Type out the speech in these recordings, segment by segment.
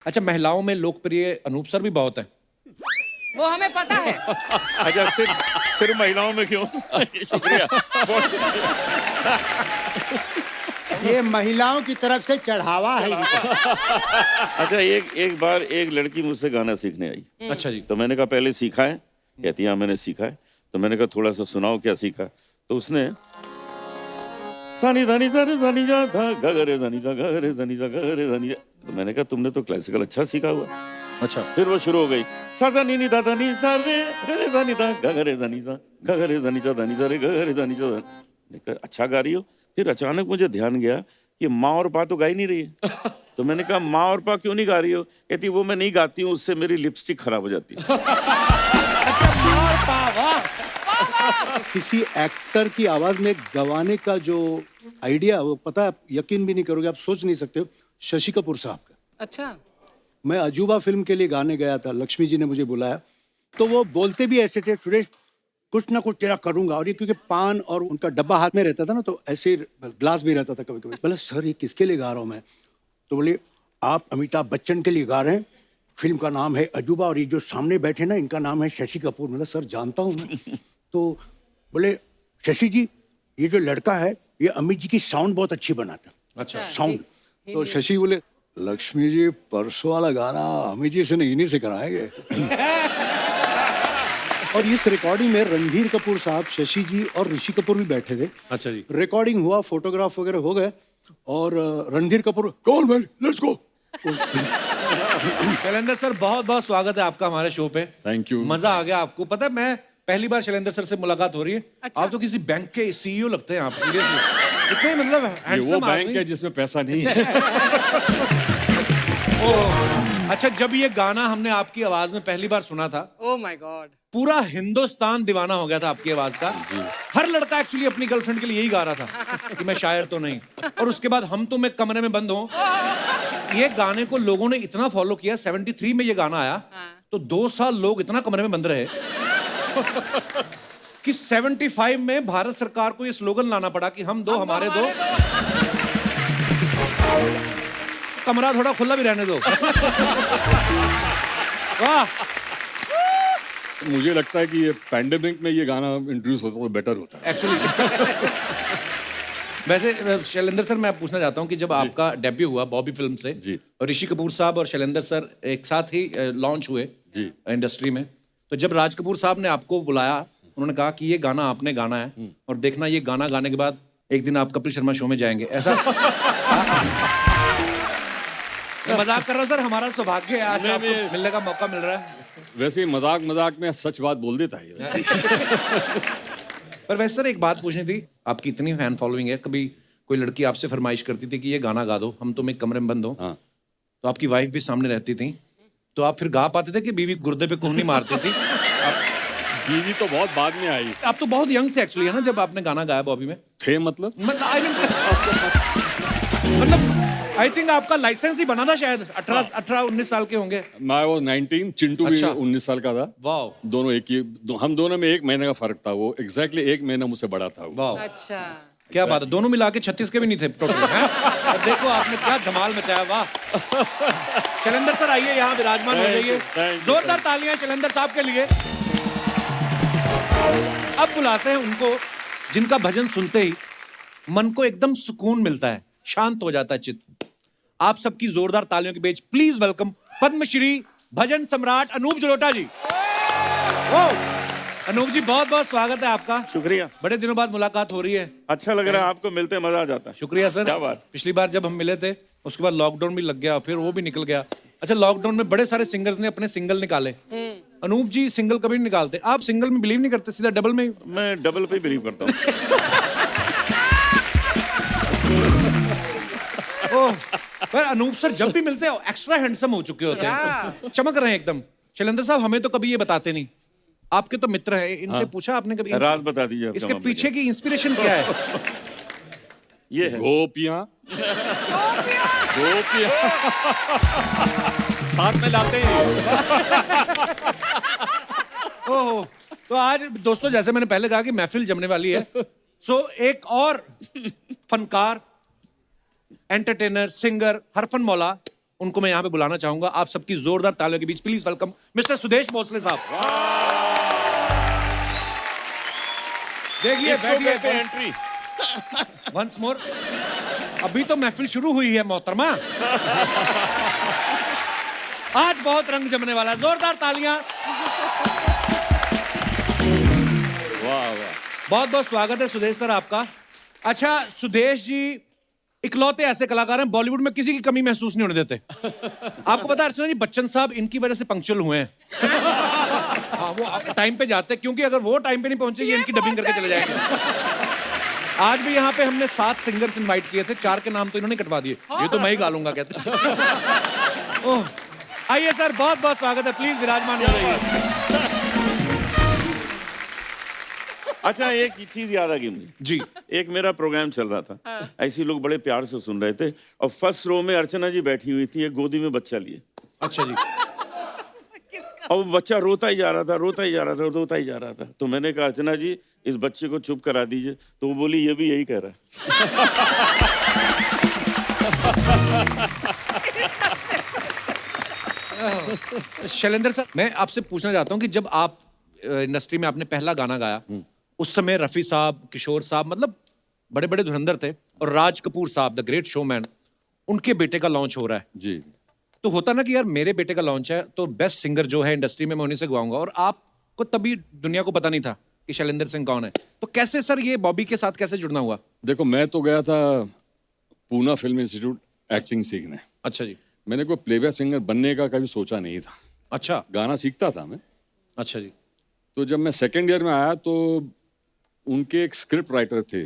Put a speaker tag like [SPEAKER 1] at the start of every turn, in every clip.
[SPEAKER 1] अच्छा, महिलाओं में लोकप्रिय अनूप सर भी बहुत है।
[SPEAKER 2] वो हमें पता है।
[SPEAKER 3] अच्छा, सिर्फ महिलाओं में क्यों? शुक्रिया, बहुत शुक्रिया।
[SPEAKER 4] ये महिलाओं की तरफ से चढ़ावा है इनका।
[SPEAKER 3] अच्छा, एक बार एक लड़की मुझसे गाना सीखने आई।
[SPEAKER 1] अच्छा जी।
[SPEAKER 3] तो मैंने कहा पहले सीखा है? कहती हाँ मैंने सीखा है। तो मैंने कहा थोड़ा सा सुनाओ क्या सीखा। तो उसने सानी धानी सारे सानी जा धा गगरे धानी सा गगरे धानी सा गगरे धानी जा। तो मैंने कहा तुमने तो क्लासिकल अच्छा सीखा हुआ।
[SPEAKER 1] अच्छा,
[SPEAKER 3] फिर वो शुरू हो गई सा नी नी दा दा नी सा रे रे दा नी दा गगरे धानी सा गगरे धानी सा धानी सा रे गगरे धानी सा। मैंने कहा अच्छा गा रही हो। फिर अचानक मुझे ध्यान गया कि माँ और पा तो गा ही नहीं रही है। तो मैंने कहा माँ और पा क्यों नहीं गा रही हो? कहती वो मैं नहीं गाती हूँ, उससे मेरी लिपस्टिक खराब हो जाती है।
[SPEAKER 4] किसी एक्टर की आवाज में गवाने का जो आइडिया, वो पता है, यकीन भी नहीं करोगे, आप सोच नहीं सकते हो, शशि कपूर साहब का।
[SPEAKER 2] अच्छा।
[SPEAKER 4] मैं अजूबा फिल्म के लिए गाने गया था, लक्ष्मी जी ने मुझे बुलाया, तो वो बोलते भी ऐसे थे, सुरेश कुछ ना कुछ तेरा करूंगा। और ये क्योंकि पान और उनका डब्बा हाथ में रहता था ना, तो ऐसे ग्लास भी रहता था कभी कभी। बोला सर ये किसके लिए गा रहा हूँ मैं? तो बोले आप अमिताभ बच्चन के लिए गा रहे हैं, फिल्म का नाम है अजूबा, और ये जो सामने बैठे ना इनका नाम है शशि कपूर। मतलब सर जानता हूँ मैं। तो बोले शशि जी ये जो लड़का है ये अमित जी की साउंड बहुत अच्छी बनाता।
[SPEAKER 1] अच्छा।
[SPEAKER 4] साउंड। तो शशि बोले लक्ष्मी जी परसों वाला गाना अमित जी से इन्हीं से कराएंगे। और इस रिकॉर्डिंग में रणधीर कपूर साहब, शशि जी और ऋषि कपूर भी बैठे थे।
[SPEAKER 1] अच्छा जी।
[SPEAKER 4] रिकॉर्डिंग हुआ, फोटोग्राफ वगैरह हो गए, और Randhir Kapoor call man let's go.
[SPEAKER 1] Shailendra sir बहुत बहुत स्वागत है आपका हमारे शो पे।
[SPEAKER 5] Thank you.
[SPEAKER 1] मजा आ गया आपको। पता है मैं पहली बार शैलेंद्र सर से मुलाकात हो रही है।
[SPEAKER 2] अच्छा।
[SPEAKER 1] आप तो किसी बैंक के सीईओ लगते हैं आप, सीरियसली। इतने मतलब
[SPEAKER 5] ये वो
[SPEAKER 1] हैंडसम
[SPEAKER 5] बैंक
[SPEAKER 1] आदमी।
[SPEAKER 5] है जिसमें पैसा नहीं है।
[SPEAKER 1] अच्छा, जब ये गाना हमने आपकी आवाज में पहली बार सुना था,
[SPEAKER 2] ओह माय गॉड।
[SPEAKER 1] पूरा हिंदुस्तान दीवाना हो गया था आपकी आवाज का। हर लड़का एक्चुअली अपनी गर्लफ्रेंड के लिए यही गा रहा था कि मैं शायर तो नहीं। और उसके बाद हम तुम एक कमरे में बंद हो, ये गाने को लोगों ने इतना फॉलो किया। 73 में ये गाना आया, तो 2 साल लोग इतना कमरे में बंद रहे कि 75 में भारत सरकार को ये स्लोगन लाना पड़ा कि हम दो हमारे दो, कमरा थोड़ा खुला भी रहने दो। वाह।
[SPEAKER 5] मुझे लगता है कि ये पैंडेमिक में ये गाना इंट्रोड्यूस होता तो बेटर होता।
[SPEAKER 1] एक्चुअली वैसे शैलेंद्र सर मैं पूछना चाहता हूँ कि जब आपका डेब्यू हुआ बॉबी फिल्म से,
[SPEAKER 5] जी।
[SPEAKER 1] और ऋषि कपूर साहब और शैलेंद्र सर एक साथ ही लॉन्च हुए
[SPEAKER 5] जी।
[SPEAKER 1] इंडस्ट्री में, तो जब राज कपूर साहब ने आपको बुलाया, उन्होंने कहा कि ये गाना आपने गाना है, और देखना ये गाना गाने के बाद एक दिन आप कपिल शर्मा शो में जाएंगे, ऐसा? मैं मजाक कर रहा हूँ सर, हमारा सौभाग्य है आज आपको मिलने का मौका मिल रहा है।
[SPEAKER 5] वैसे मजाक मजाक में सच बात बोल देता है।
[SPEAKER 1] पर वैसे सर एक बात पूछनी थी, आपकी इतनी फैन फॉलोइंग है, कभी कोई लड़की आपसे फरमाइश करती थी कि ये गाना गा दो, हम तुम एक कमरे में बंद हो,
[SPEAKER 5] हाँ।
[SPEAKER 1] तो आपकी वाइफ भी सामने रहती थी, तो आप फिर गा पाते थे कि बीवी गुर्दे पे कुहनी मारती थी?
[SPEAKER 5] बीवी तो बहुत बाद में आई।
[SPEAKER 1] आप तो बहुत यंग थे एक्चुअली, है ना, जब आपने गाना गाया बॉबी में?
[SPEAKER 5] थे मतलब
[SPEAKER 1] आई थिंक आपका लाइसेंस ही बना था शायद, 18-19 साल के होंगे।
[SPEAKER 5] मैं वो 19, चिंटू भी
[SPEAKER 1] अच्छा।
[SPEAKER 5] 19 साल का था।
[SPEAKER 1] वाह।
[SPEAKER 5] दोनों एक ही, हम दोनों में 1 महीने का फर्क था। वो एग्जैक्टली 1 महीना मुझसे बड़ा था वो।
[SPEAKER 1] वाह,
[SPEAKER 2] अच्छा।
[SPEAKER 1] क्या बात है, दोनों मिला के 36 के भी नहीं थे टोटल। और देखो आपने क्या धमाल मचाया। वाह। शैलेंद्र सर आइए यहाँ विराजमान हो जाइए।
[SPEAKER 5] Thank you,
[SPEAKER 1] जोरदार तालियां शैलेंद्र साहब के लिए। अब बुलाते हैं उनको जिनका भजन सुनते ही मन को एकदम सुकून मिलता है, शांत हो जाता है चित्त। आप सबकी जोरदार तालियों के बीच प्लीज वेलकम पद्मश्री भजन सम्राट अनूप जलोटा जी। ओ अनूप जी बहुत बहुत स्वागत है आपका।
[SPEAKER 3] शुक्रिया,
[SPEAKER 1] बड़े दिनों बाद मुलाकात हो रही है।
[SPEAKER 3] अच्छा लग रहा है, आपको मिलते मजा आ जाता है।
[SPEAKER 1] शुक्रिया सर।
[SPEAKER 3] क्या बात।
[SPEAKER 1] पिछली बार जब हम मिले थे उसके बाद लॉकडाउन भी लग गया, फिर वो भी निकल गया। अच्छा, लॉकडाउन में बड़े सारे सिंगर्स ने अपने सिंगल निकाले, अनूप जी सिंगल कभी नहीं निकालते। आप सिंगल में बिलीव नहीं करते, सीधा डबल में?
[SPEAKER 3] मैं डबल पे बिलीव करता हूँ।
[SPEAKER 1] ओह, पर अनूप सर जब भी मिलते हैं एक्स्ट्रा हैंडसम हो चुके होते हैं, चमक रहे हैं एकदम। शैलेंद्र साहब हमें तो कभी ये बताते नहीं, आपके तो मित्र हैं, इनसे पूछा आपने कभी?
[SPEAKER 3] राज बता दीजिए आपका
[SPEAKER 1] इसके
[SPEAKER 3] मामला
[SPEAKER 1] पीछे की इंस्पिरेशन क्या है?
[SPEAKER 3] ये है
[SPEAKER 5] गोपियां गोपियां साथ में लाते हैं।
[SPEAKER 1] ओह, तो आज दोस्तों जैसे मैंने पहले कहा कि महफिल जमने वाली है, सो एक और फनकार, एंटरटेनर, सिंगर हरफन मौला उनको मैं यहाँ पे बुलाना चाहूंगा। आप सबकी जोरदार तालियों के बीच please welcome mister Sudesh Bhosle साहब। देखिए बैठिए
[SPEAKER 3] एंट्री।
[SPEAKER 1] Once more. अभी तो महफिल शुरू हुई है मोहतरमा। आज बहुत रंग जमने वाला है। जोरदार तालियां।
[SPEAKER 5] वाह वाह।
[SPEAKER 1] बहुत बहुत स्वागत है सुदेश सर आपका। अच्छा सुदेश जी इकलौते ऐसे कलाकार हैं बॉलीवुड में किसी की कमी महसूस नहीं होने देते। आपको पता है अर्चना जी बच्चन साहब इनकी वजह से पंक्चुअल हुए हैं। हाँ वो टाइम पे जाते हैं क्योंकि अगर वो टाइम पे नहीं पहुंचे ये इनकी डबिंग करके चले जाएंगे। आज भी यहाँ पे हमने 7 सिंगर्स इनवाइट किए थे, 4 के नाम तो इन्होंने कटवा दिए। ये तो मैं ही गालूंगा कहते। ओह आइए सर बहुत बहुत स्वागत है। प्लीज विराजमान हो जाइए।
[SPEAKER 3] अच्छा एक चीज याद आ गई मुझे
[SPEAKER 1] जी।
[SPEAKER 3] एक मेरा प्रोग्राम चल रहा था, ऐसे लोग बड़े प्यार से सुन रहे थे और फर्स्ट रो में अर्चना जी बैठी हुई थी, एक गोदी में बच्चा लिए।
[SPEAKER 1] अच्छा जी।
[SPEAKER 3] और वो बच्चा रोता ही जा रहा था, रोता ही जा रहा था, रोता ही जा रहा था। तो मैंने कहा अर्चना जी इस बच्चे को चुप करा दीजिए। तो वो बोली ये भी यही कह रहा है।
[SPEAKER 1] शैलेंद्र सर मैं आपसे पूछना चाहता हूँ कि जब आप इंडस्ट्री में आपने पहला गाना गाया उस समय रफी साहब, किशोर साहब मतलब बड़े बड़े धुरंधर थे और राज कपूर साहब द ग्रेट शोमैन उनके बेटे का लॉन्च हो रहा है।
[SPEAKER 5] जी।
[SPEAKER 1] तो होता ना कि यार मेरे बेटे का लॉन्च है तो बेस्ट सिंगर जो है इंडस्ट्री में मैं उन्हीं से गवाऊंगा और आपको तभी दुनिया को पता नहीं था कि शैलेंद्र सिंह कौन है। तो कैसे सर ये बॉबी के साथ कैसे जुड़ना हुआ?
[SPEAKER 5] देखो मैं तो गया था पूना फिल्म इंस्टीट्यूट एक्टिंग सीखने।
[SPEAKER 1] अच्छा जी।
[SPEAKER 5] मैंने कोई प्लेबैक सिंगर बनने का कभी सोचा नहीं था।
[SPEAKER 1] अच्छा।
[SPEAKER 5] गाना सीखता था मैं।
[SPEAKER 1] अच्छा जी।
[SPEAKER 5] तो जब मैं सेकेंड ईयर में आया तो उनके एक स्क्रिप्ट राइटर थे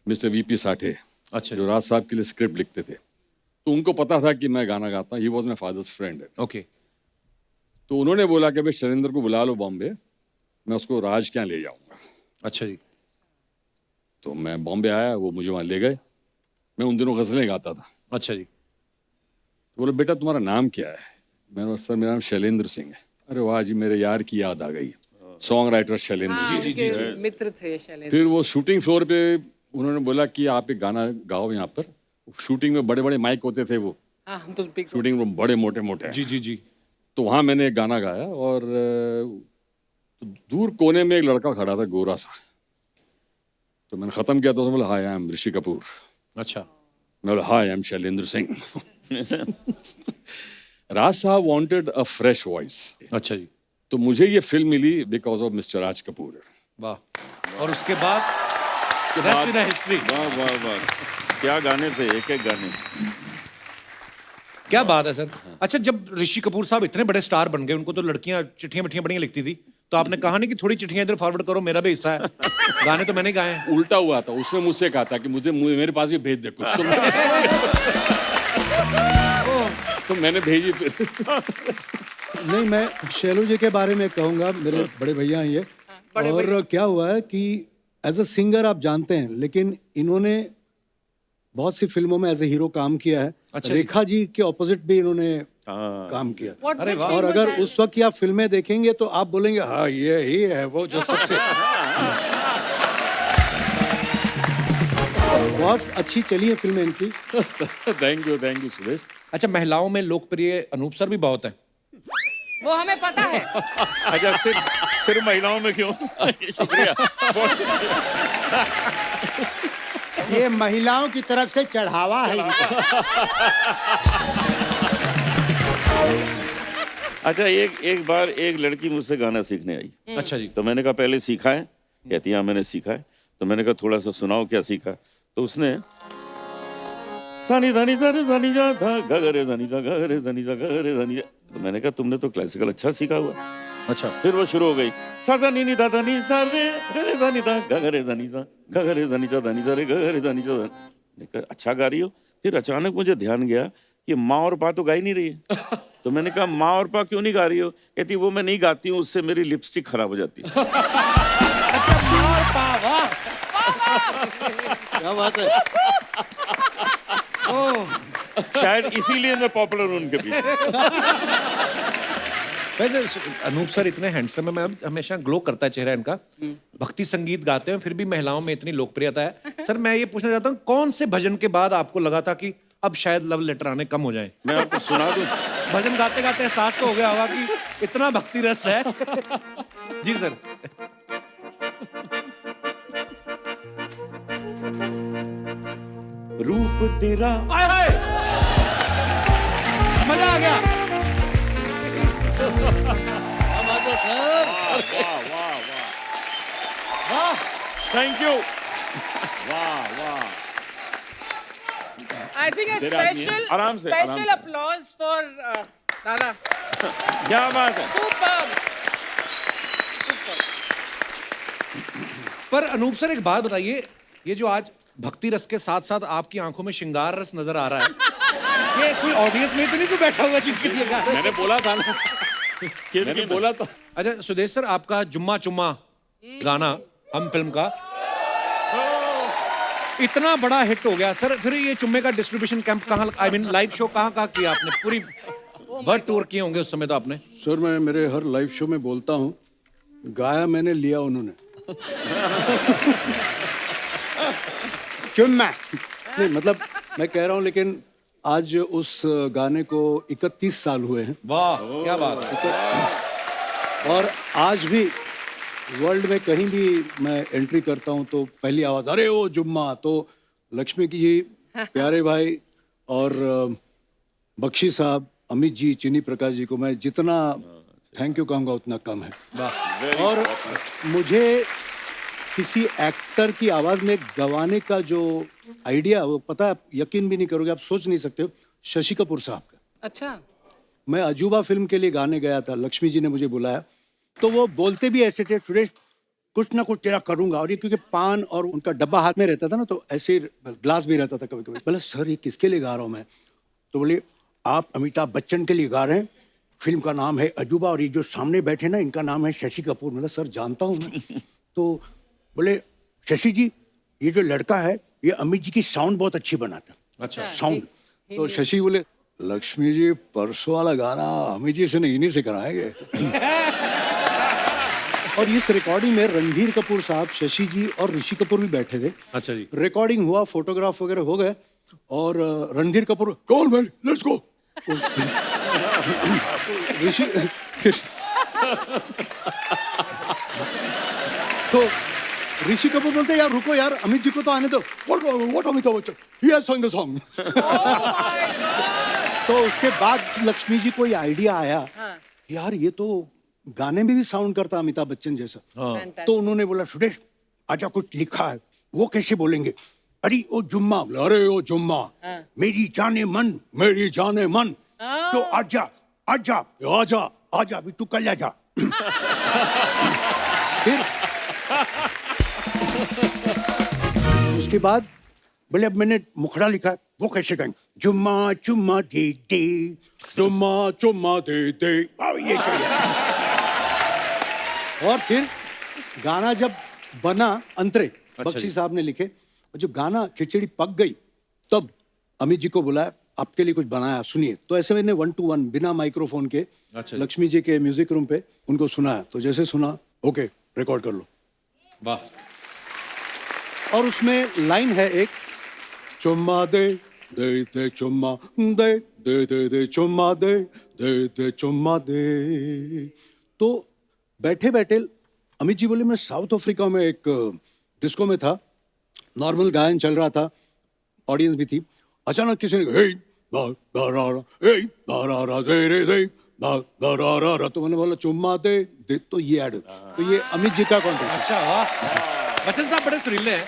[SPEAKER 5] मिस्टर वीपी साठे।
[SPEAKER 1] अच्छा
[SPEAKER 5] जो राज साहब के लिए स्क्रिप्ट लिखते थे। तो उनको पता था कि मैं गाना गाता हूँ। He was my father's friend.
[SPEAKER 1] Okay.
[SPEAKER 5] तो उन्होंने बोला कि भाई शैलेंद्र को बुला लो बॉम्बे, मैं उसको राज क्या ले जाऊंगा।
[SPEAKER 1] अच्छा जी।
[SPEAKER 5] तो मैं बॉम्बे आया, वो मुझे वहाँ ले गए। मैं उन दिनों गज़लें गाता था।
[SPEAKER 1] अच्छा जी।
[SPEAKER 5] तो बोले बेटा तुम्हारा नाम क्या है? मैंने बोला सर मेरा नाम शैलेंद्र सिंह है। अरे वाह जी मेरे यार की याद आ गई, सॉन्ग राइटर शैलेंद्र सिंह।
[SPEAKER 2] जी मित्र थे शैलेंद्र।
[SPEAKER 5] फिर वो शूटिंग फ्लोर पे उन्होंने बोला कि आप एक गाना गाओ यहाँ पर। शूटिंग में बड़े बड़े माइक होते थे, वो
[SPEAKER 2] हाँ हम तो speak-
[SPEAKER 5] शूटिंग रूम बड़े मोटे मोटे।
[SPEAKER 1] जी जी जी।
[SPEAKER 5] तो वहाँ मैंने एक गाना गाया और तो दूर कोने में एक लड़का खड़ा था गोरा सा। तो मैंने ख़त्म किया तो उसने बोला हाय आई एम ऋषि कपूर।
[SPEAKER 1] अच्छा।
[SPEAKER 5] मैं बोला हाय आई एम शैलेंद्र सिंह। राज साहब वांटेड अ फ्रेश वॉइस।
[SPEAKER 1] अच्छा जी।
[SPEAKER 5] तो मुझे ये फिल्म मिली because of mister Raj Kapoor.
[SPEAKER 1] वाह। और उसके बाद हिस्ट्री।
[SPEAKER 3] वाह वाह वाह क्या गाने थे, एक एक गाने।
[SPEAKER 1] क्या बात है सर। अच्छा जब ऋषि कपूर साहब इतने बड़े स्टार बन गए उनको तो लड़कियां चिट्ठियां मिट्ठियां बढ़िया लिखती थी, तो आपने कहा नहीं कि थोड़ी चिट्ठियां इधर फॉरवर्ड करो, मेरा भी हिस्सा है। गाने तो मैंने गाए हैं।
[SPEAKER 5] उल्टा हुआ था, उसने मुझसे कहा था कि मुझे मेरे पास भी भेज दे कुछ। तो मैंने भेजी फिर।
[SPEAKER 4] नहीं मैं शैलू जी के बारे में कहूँगा, मेरे बड़े भैया हैं ये। और क्या हुआ है कि एज अ सिंगर आप जानते हैं, लेकिन इन्होंने बहुत सी फिल्मों में एज ए हीरो काम किया है।
[SPEAKER 1] अच्छा।
[SPEAKER 4] रेखा जी के ऑपोजिट भी इन्होंने
[SPEAKER 3] हाँ।
[SPEAKER 4] काम किया।
[SPEAKER 2] What
[SPEAKER 1] अरे
[SPEAKER 2] which
[SPEAKER 1] वाह।
[SPEAKER 2] film
[SPEAKER 4] और
[SPEAKER 2] was
[SPEAKER 4] अगर
[SPEAKER 2] that?
[SPEAKER 4] उस वक्त की आप फिल्में देखेंगे तो आप बोलेंगे हाँ ये ही है वो जो सबसे बहुत अच्छी चली है फिल्में इनकी।
[SPEAKER 5] Thank you Suresh.
[SPEAKER 1] अच्छा महिलाओं में लोकप्रिय अनूप सर भी बहुत हैं।
[SPEAKER 2] वो हमें पता है।
[SPEAKER 3] अच्छा सिर्फ महिलाओं में क्यों? शुक्रिया।
[SPEAKER 4] ये महिलाओं की तरफ से चढ़ावा है इनका।
[SPEAKER 3] अच्छा एक बार एक लड़की मुझसे गाना सीखने आई।
[SPEAKER 1] अच्छा जी।
[SPEAKER 3] तो मैंने कहा पहले सीखा है? कहती हाँ मैंने सीखा है। तो मैंने कहा थोड़ा सा सुनाओ क्या सीखा। तो उसने सानी धानी सारे सानी जा था गगरे धानी सा गगरे धानी सा गगरे धानी जा। तो मैंने कहा तुमने तो क्लासिकल अच्छा सीखा हुआ।
[SPEAKER 1] अच्छा।
[SPEAKER 3] फिर वो शुरू हो गई सा सा नी नी दा दा नी सा रे रे दा नी दा गगरे धानी सा गगरे धानी सा धानी सा रे गगरे धानी सा। मैंने कहा अच्छा गा रही हो। फिर अचानक मुझे ध्यान गया कि माँ और पा तो गा ही नहीं रही है। तो मैंने कहा माँ और पा क्यों नहीं गा रही हो? कहती वो मैं नहीं गाती हूँ, उससे मेरी लिपस्टिक खराब हो जाती है।
[SPEAKER 4] क्या बात है।
[SPEAKER 3] शायद इसीलिए मैं पॉपुलर हूँ उनके बीच।
[SPEAKER 1] वैसे अनूप सर इतने हैंडसम है, मैं हमेशा ग्लो करता है चेहरा इनका। भक्ति संगीत गाते हैं फिर भी महिलाओं में इतनी लोकप्रियता है। सर मैं ये पूछना चाहता हूँ कौन से भजन के बाद आपको लगा था कि अब शायद लव लेटर आने कम हो जाए।
[SPEAKER 3] मैं आपको सुना दूं।
[SPEAKER 1] भजन गाते गाते एहसास तो हो गया होगा कि इतना भक्ति रस है। जी सर।
[SPEAKER 3] रूप तेरा
[SPEAKER 1] आए हाय, मजा आ गया।
[SPEAKER 3] वाह वाह वाह
[SPEAKER 1] वाह,
[SPEAKER 3] थैंक यू। वाह वाह
[SPEAKER 2] I think a
[SPEAKER 3] तेरा आदमी है।
[SPEAKER 2] special,
[SPEAKER 3] आराम से,
[SPEAKER 2] special
[SPEAKER 3] आराम से।
[SPEAKER 2] applause for Dada.
[SPEAKER 3] क्या बात है।
[SPEAKER 2] Superb.
[SPEAKER 1] पर अनूप सर एक बात बताइए, ये जो आज भक्ति रस के साथ साथ आपकी आंखों में श्रृंगार रस नजर आ रहा है, ये कोई ऑडियंस में तो नहीं कोई बैठा हुआ जिनके लिए गा रहे हैं?
[SPEAKER 5] मैंने बोला था ना, मैंने बोला था।
[SPEAKER 1] अच्छा सुदेश सर, आपका जुम्मा चुम्मा गाना हम फिल्म का इतना बड़ा हिट हो गया सर, फिर ये चुम्मे का डिस्ट्रीब्यूशन कैंप कहाँ, आई मीन लाइव शो कहाँ किया आपने? पूरी वर्ल्ड टूर किए होंगे उस समय तो आपने।
[SPEAKER 4] सर मैं मेरे हर लाइव शो में बोलता हूँ, गाया मैंने लिया उन्होंने। चुम्मा नहीं, मतलब मैं कह रहा हूँ, लेकिन आज उस गाने को 31 साल हुए हैं
[SPEAKER 1] वाह क्या बात है।
[SPEAKER 4] और आज भी वर्ल्ड में कहीं भी मैं एंट्री करता हूँ तो पहली आवाज अरे ओ जुम्मा। तो लक्ष्मी की जी, प्यारे भाई और बख्शी साहब, अमित जी, चीनी प्रकाश जी को मैं जितना थैंक यू कहूँगा उतना कम है। और मुझे किसी एक्टर की आवाज में गवाने का जो आइडिया, वो पता है, आप यकीन भी नहीं करोगे, आप सोच नहीं सकते हो, शशि कपूर साहब का।
[SPEAKER 2] अच्छा।
[SPEAKER 4] मैं अजूबा फिल्म के लिए गाने गया था, लक्ष्मी जी ने मुझे बुलाया, तो वो बोलते भी ऐसे थे, सुरेश कुछ ना कुछ तेरा करूंगा। और ये क्योंकि पान और उनका डब्बा हाथ में रहता था ना, तो ऐसे ग्लास भी रहता था कभी कभी। बोला सर ये किसके लिए गा रहा हूँ मैं? तो बोले आप अमिताभ बच्चन के लिए गा रहे हैं, फिल्म का नाम है अजूबा, और ये जो सामने बैठे ना इनका नाम है शशि कपूर। मतलब सर जानता हूँ मैं। तो बोले शशि जी ये जो लड़का है ये अमित जी की साउंड बहुत अच्छी बनाता।
[SPEAKER 1] अच्छा।
[SPEAKER 4] साउंड। तो शशि बोले लक्ष्मी जी परसों वाला गाना अमित जी से इन्हीं से कराएंगे। और इस रिकॉर्डिंग में रणधीर कपूर साहब, शशि जी और ऋषि कपूर भी बैठे थे।
[SPEAKER 1] अच्छा जी।
[SPEAKER 4] रिकॉर्डिंग हुआ, फोटोग्राफ वगैरह हो गए, और Randhir Kapoor call man let's go. Rishi तो ऋषि कपूर बोलते यार रुको यार, अमित जी को तो आने दो। What Amitabh Bachchan he has song the song. तो उसके बाद लक्ष्मी जी को ये आइडिया आया, यार ये तो गाने में भी साउंड करता अमिताभ बच्चन जैसा। तो उन्होंने बोला सुरेश आजा कुछ लिखा है, वो कैसे बोलेंगे? अरे ओ जुम्मा। अरे ओ जुम्मा मेरी जाने मन, मेरी जाने मन, तो आजा आजा आजा आजा भी तू कल आजा। फिर उसके बाद बोले अब मैंने मुखड़ा लिखा है, वो कैसे गाएंगे? जुम्मा चुम्मा दे दे, जुम्मा चुम्मा दे दे, ये चाहिए। और फिर गाना जब बना, अंतरे बख्शी साहब ने लिखे, और जब गाना खिचड़ी पक गई तब अमित जी को बुलाया, आपके लिए कुछ बनाया सुनिए। तो ऐसे मैंने 1 to 1 बिना माइक्रोफोन के लक्ष्मी जी के म्यूजिक रूम पे उनको सुनाया। तो जैसे सुना ओके रिकॉर्ड कर लो।
[SPEAKER 1] वाह।
[SPEAKER 4] और उसमें लाइन है एक, चुम्मा दे दे दे चुम्मा दे दे दे दे चुम्मा दे दे दे चुम्मा दे। तो बैठे बैठे अमित जी बोले मैं साउथ अफ्रीका में एक डिस्को में था, नॉर्मल गायन चल रहा था, ऑडियंस भी थी। अचानक किसी ने हे दा दा रा रा, हे दा रा रा दे रे दे दा दा रा रा रा। तो मैंने बोला चुम्मा दे दे, तो ये ऐड, तो ये अमित जी का कॉन्टेंट।
[SPEAKER 1] अच्छा वाह, बच्चन साहब बड़े सुरीले हैं।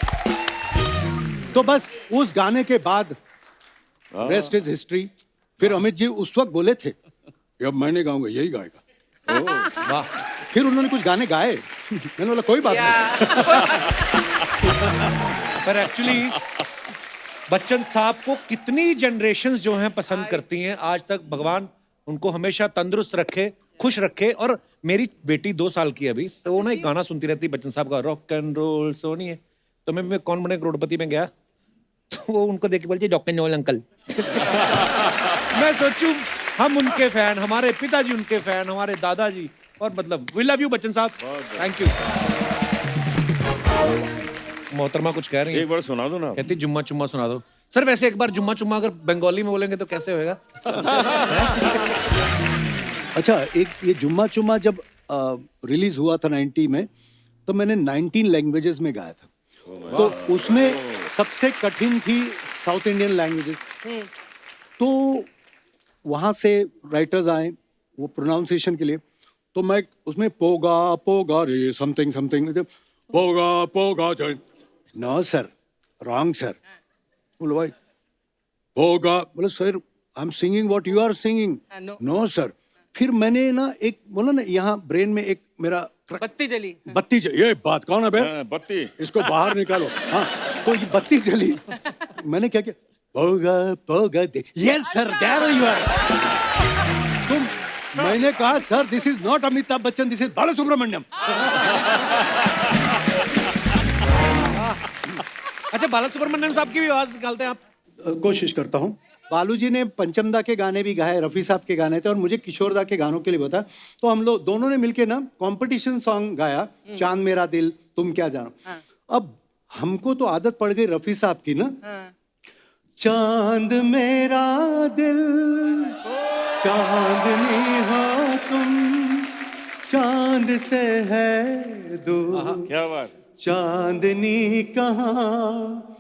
[SPEAKER 4] तो बस उस गाने के बाद रेस्ट इज हिस्ट्री। फिर अमित जी उस वक्त बोले थे अब मैंने गाऊंगा यही गाएगा।
[SPEAKER 1] वाह।
[SPEAKER 4] फिर उन्होंने कुछ गाने गाए, मैंने बोला कोई बात नहीं।
[SPEAKER 1] पर एक्चुअली बच्चन साहब को कितनी जनरेशंस जो हैं पसंद करती हैं आज तक। भगवान उनको हमेशा तंदुरुस्त रखे, खुश रखे। और मेरी बेटी 2 साल की है अभी, तो वो ना एक गाना सुनती रहती है बच्चन साहब का, रॉक एंड रोल सोनी है। तो मैं कौन बने करोड़पति में गया, तो वो उनको देख के बोलती रॉक एंड रोल अंकल। मैं सोचूं हम उनके फैन, हमारे पिताजी उनके फैन, हमारे दादाजी, और मतलब वी लव यू बच्चन साहब, थैंक यू। मोहतरमा कुछ कह रही है,
[SPEAKER 3] एक बार सुना दो ना।
[SPEAKER 1] कहती जुम्मा चुम्मा सुना दो। सर वैसे एक बार जुम्मा चुम्मा अगर बंगाली में बोलेंगे तो कैसे होएगा?
[SPEAKER 4] अच्छा, एक ये जुम्मा चुम्मा जब रिलीज हुआ था 90 में, तो मैंने 19 लैंग्वेजेस में गाया था। तो उसमें सबसे कठिन थी साउथ इंडियन लैंग्वेजेस। तो वहाँ से राइटर्स आए वो प्रोनाउंसिएशन के लिए, तो मैं उसमें पोगा पोगा रे समथिंग समथिंग, पोगा पोगा नो सर, रॉन्ग सर। बोलो भाई पोगा, बोले sir I am singing what you are singing.
[SPEAKER 2] no.
[SPEAKER 4] No sir. फिर मैंने ना एक बोला ना, यहाँ ब्रेन में एक मेरा
[SPEAKER 2] बत्ती जली।
[SPEAKER 4] ये बात कौन है बे?
[SPEAKER 3] बत्ती
[SPEAKER 4] इसको बाहर निकालो। हाँ, तो ये बत्ती जली। मैंने क्या किया, पोगा पोगा दे, yes sir there you are. तो मैंने कहा sir this is not Amitabh Bachchan, this is Balasubrahmanyam.
[SPEAKER 1] अच्छा, बालासुब्रमण्यम साहब की भी आवाज निकालते हैं आप?
[SPEAKER 4] कोशिश करता हूँ। बालू जी ने पंचम दा के गाने भी गाए, रफ़ी साहब के गाने थे, और मुझे किशोर दा के गानों के लिए बताया। तो हम लोग दोनों ने मिलके ना कंपटीशन सॉन्ग गाया, चांद मेरा दिल तुम क्या जानो। अब हमको तो आदत पड़ गई रफ़ी साहब की ना, चांद मेरा दिल चांदनी हो तुम, चांद से है दूर
[SPEAKER 3] क्या बात है।
[SPEAKER 4] चांदनी कहाँ।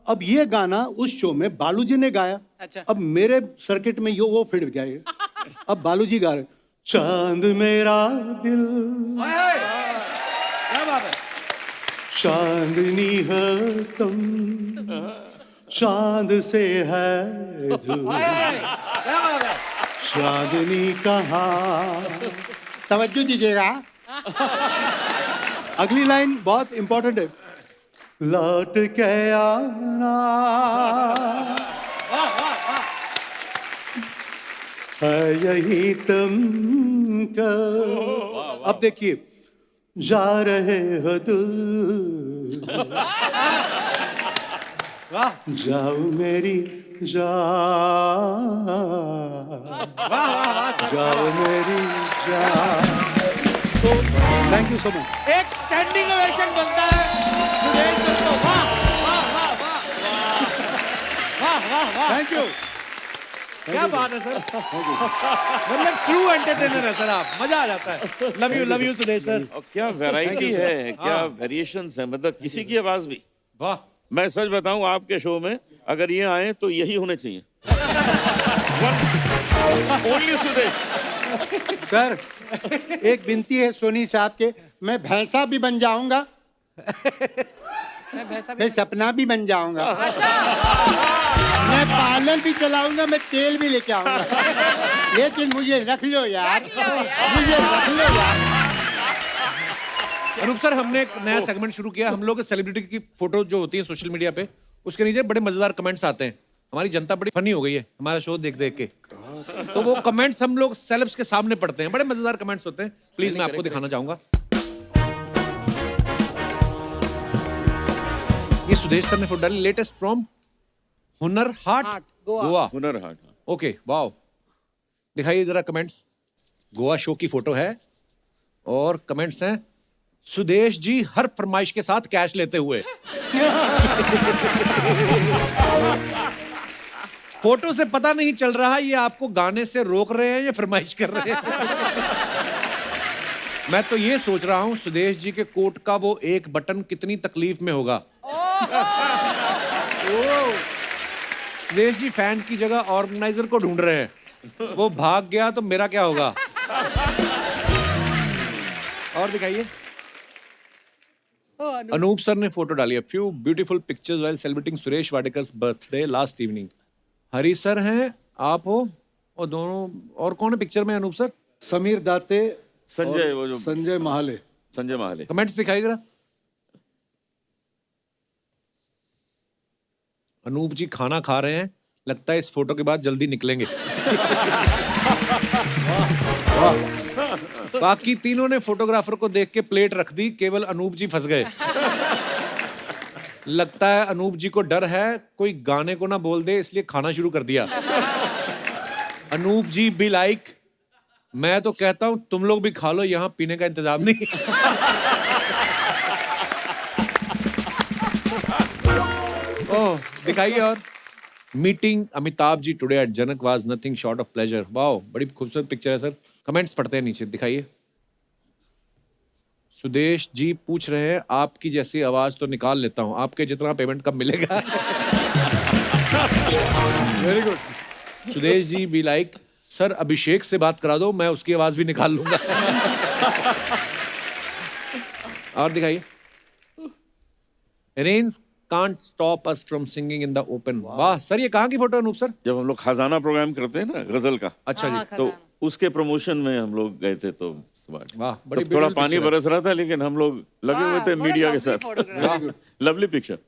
[SPEAKER 4] अब ये गाना उस शो में बालू जी ने गाया।
[SPEAKER 2] अच्छा।
[SPEAKER 4] अब मेरे सर्किट में यो वो फिट गया ये। अब बालू जी गा रहे, चांद मेरा दिल
[SPEAKER 1] क्या बात है?
[SPEAKER 4] चांदनी है तुम, चांद से है दूर,
[SPEAKER 1] क्या बात है?
[SPEAKER 4] चांदनी कहाँ। तवज्जो दीजिएगा। अगली लाइन बहुत इंपॉर्टेंट है, लौट के आना है यही तुमको। अब देखिए, जा रहे हो दूर, जाओ मेरी जान, जाओ मेरी जान। तो थैंक यू सो मच।
[SPEAKER 1] एक स्टैंडिंग ओवेशन बनता है सुरेश सर को। वाह वाह वाह वाह वाह वाह वाह,
[SPEAKER 4] थैंक यू।
[SPEAKER 1] क्या बात है सर। मतलब ट्रू एंटरटेनर है सर आप, मजा आ जाता है। Love you Suresh sir.
[SPEAKER 3] और क्या वैरायटी है, क्या वेरिएशंस है, मतलब किसी की आवाज भी।
[SPEAKER 1] वाह।
[SPEAKER 3] मैं सच बताऊं, आपके शो में अगर ये आए तो यही होने चाहिए। ओनली सुदेश।
[SPEAKER 4] सर एक विनती है सोनी साहब के, मैं भैंसा भी बन जाऊंगा,
[SPEAKER 2] मैं भैंसा भी।
[SPEAKER 4] मैं सपना भी बन जाऊंगा, मैं पार्लर भी चलाऊंगा, मैं तेल भी लेके आऊंगा, लेकिन मुझे रख लो यार, मुझे रख लो यार।
[SPEAKER 1] अनूप सर, हमने एक नया सेगमेंट शुरू किया। हम लोग सेलिब्रिटी की फोटो जो होती है सोशल मीडिया पे, उसके नीचे बड़े मजेदार कमेंट्स आते हैं। हमारी जनता बड़ी फनी हो गई है हमारा शो देख देख के, तो वो कमेंट्स हम लोग सेलेब्स के सामने पढ़ते हैं। बड़े मजेदार कमेंट्स होते हैं। प्लीज मैं आपको दिखाना चाहूंगा। ये सुदेश सर ने फोटो डाली, latest from Hunar Haat Goa.
[SPEAKER 3] Hunar Haat.
[SPEAKER 1] Okay, wow. दिखाइए जरा कमेंट्स। गोवा शो की फोटो है और कमेंट्स हैं, सुदेश जी हर फरमाइश के साथ कैश लेते हुए। फोटो से पता नहीं चल रहा ये आपको गाने से रोक रहे हैं या फरमाइश कर रहे हैं। मैं तो ये सोच रहा हूं सुदेश जी के कोट का वो एक बटन कितनी तकलीफ में होगा। सुदेश जी फैन की जगह ऑर्गेनाइजर को ढूंढ रहे हैं, वो भाग गया तो मेरा क्या होगा। और दिखाइए। अनूप सर ने फोटो डाली है, few beautiful pictures while celebrating Suresh Wadekar's birthday last evening. Hari sir हैं, आप हो, और दोनों और कौन है पिक्चर में अनूप सर?
[SPEAKER 4] समीर दाते,
[SPEAKER 3] संजय, वो जो
[SPEAKER 4] संजय महाले।
[SPEAKER 3] संजय महाले।
[SPEAKER 1] कमेंट्स दिखाइए जरा। अनूप जी खाना खा रहे हैं, लगता है इस फोटो के बाद जल्दी निकलेंगे। बाकी तीनों ने फोटोग्राफर को देख के प्लेट रख दी, केवल अनूप जी फंस गए। लगता है अनूप जी को डर है कोई गाने को ना बोल दे, इसलिए खाना शुरू कर दिया। अनूप जी बी लाइक, मैं तो कहता हूं तुम लोग भी खा लो, यहां पीने का इंतजाम नहीं। ओह, दिखाइए। और meeting Amitabh ji today at Janak was nothing short of pleasure. Wow, बड़ी खूबसूरत पिक्चर है सर। कमेंट्स पढ़ते हैं नीचे, दिखाइए। सुदेश जी पूछ रहे हैं आपकी जैसी आवाज तो निकाल लेता हूं, आपके जितना पेमेंट कब मिलेगा? Very good. Sudesh ji be like sir Abhishek से बात करा दो, मैं उसकी आवाज भी निकाल लूंगा। और दिखाइए। Rains can't stop us from singing in the open. वाह सर, ये कहाँ की फोटो है अनूप सर?
[SPEAKER 3] जब हम लोग खजाना प्रोग्राम करते हैं ना गजल का,
[SPEAKER 1] अच्छा जी,
[SPEAKER 3] तो उसके प्रमोशन में हम लोग गए थे। तो
[SPEAKER 1] वाह, बड़ी
[SPEAKER 3] तब थोड़ा
[SPEAKER 1] beautiful
[SPEAKER 3] पानी
[SPEAKER 1] picture है।
[SPEAKER 3] बरस रहा था, लेकिन हम लोग लगे हुए थे मीडिया के साथ। Lovely picture.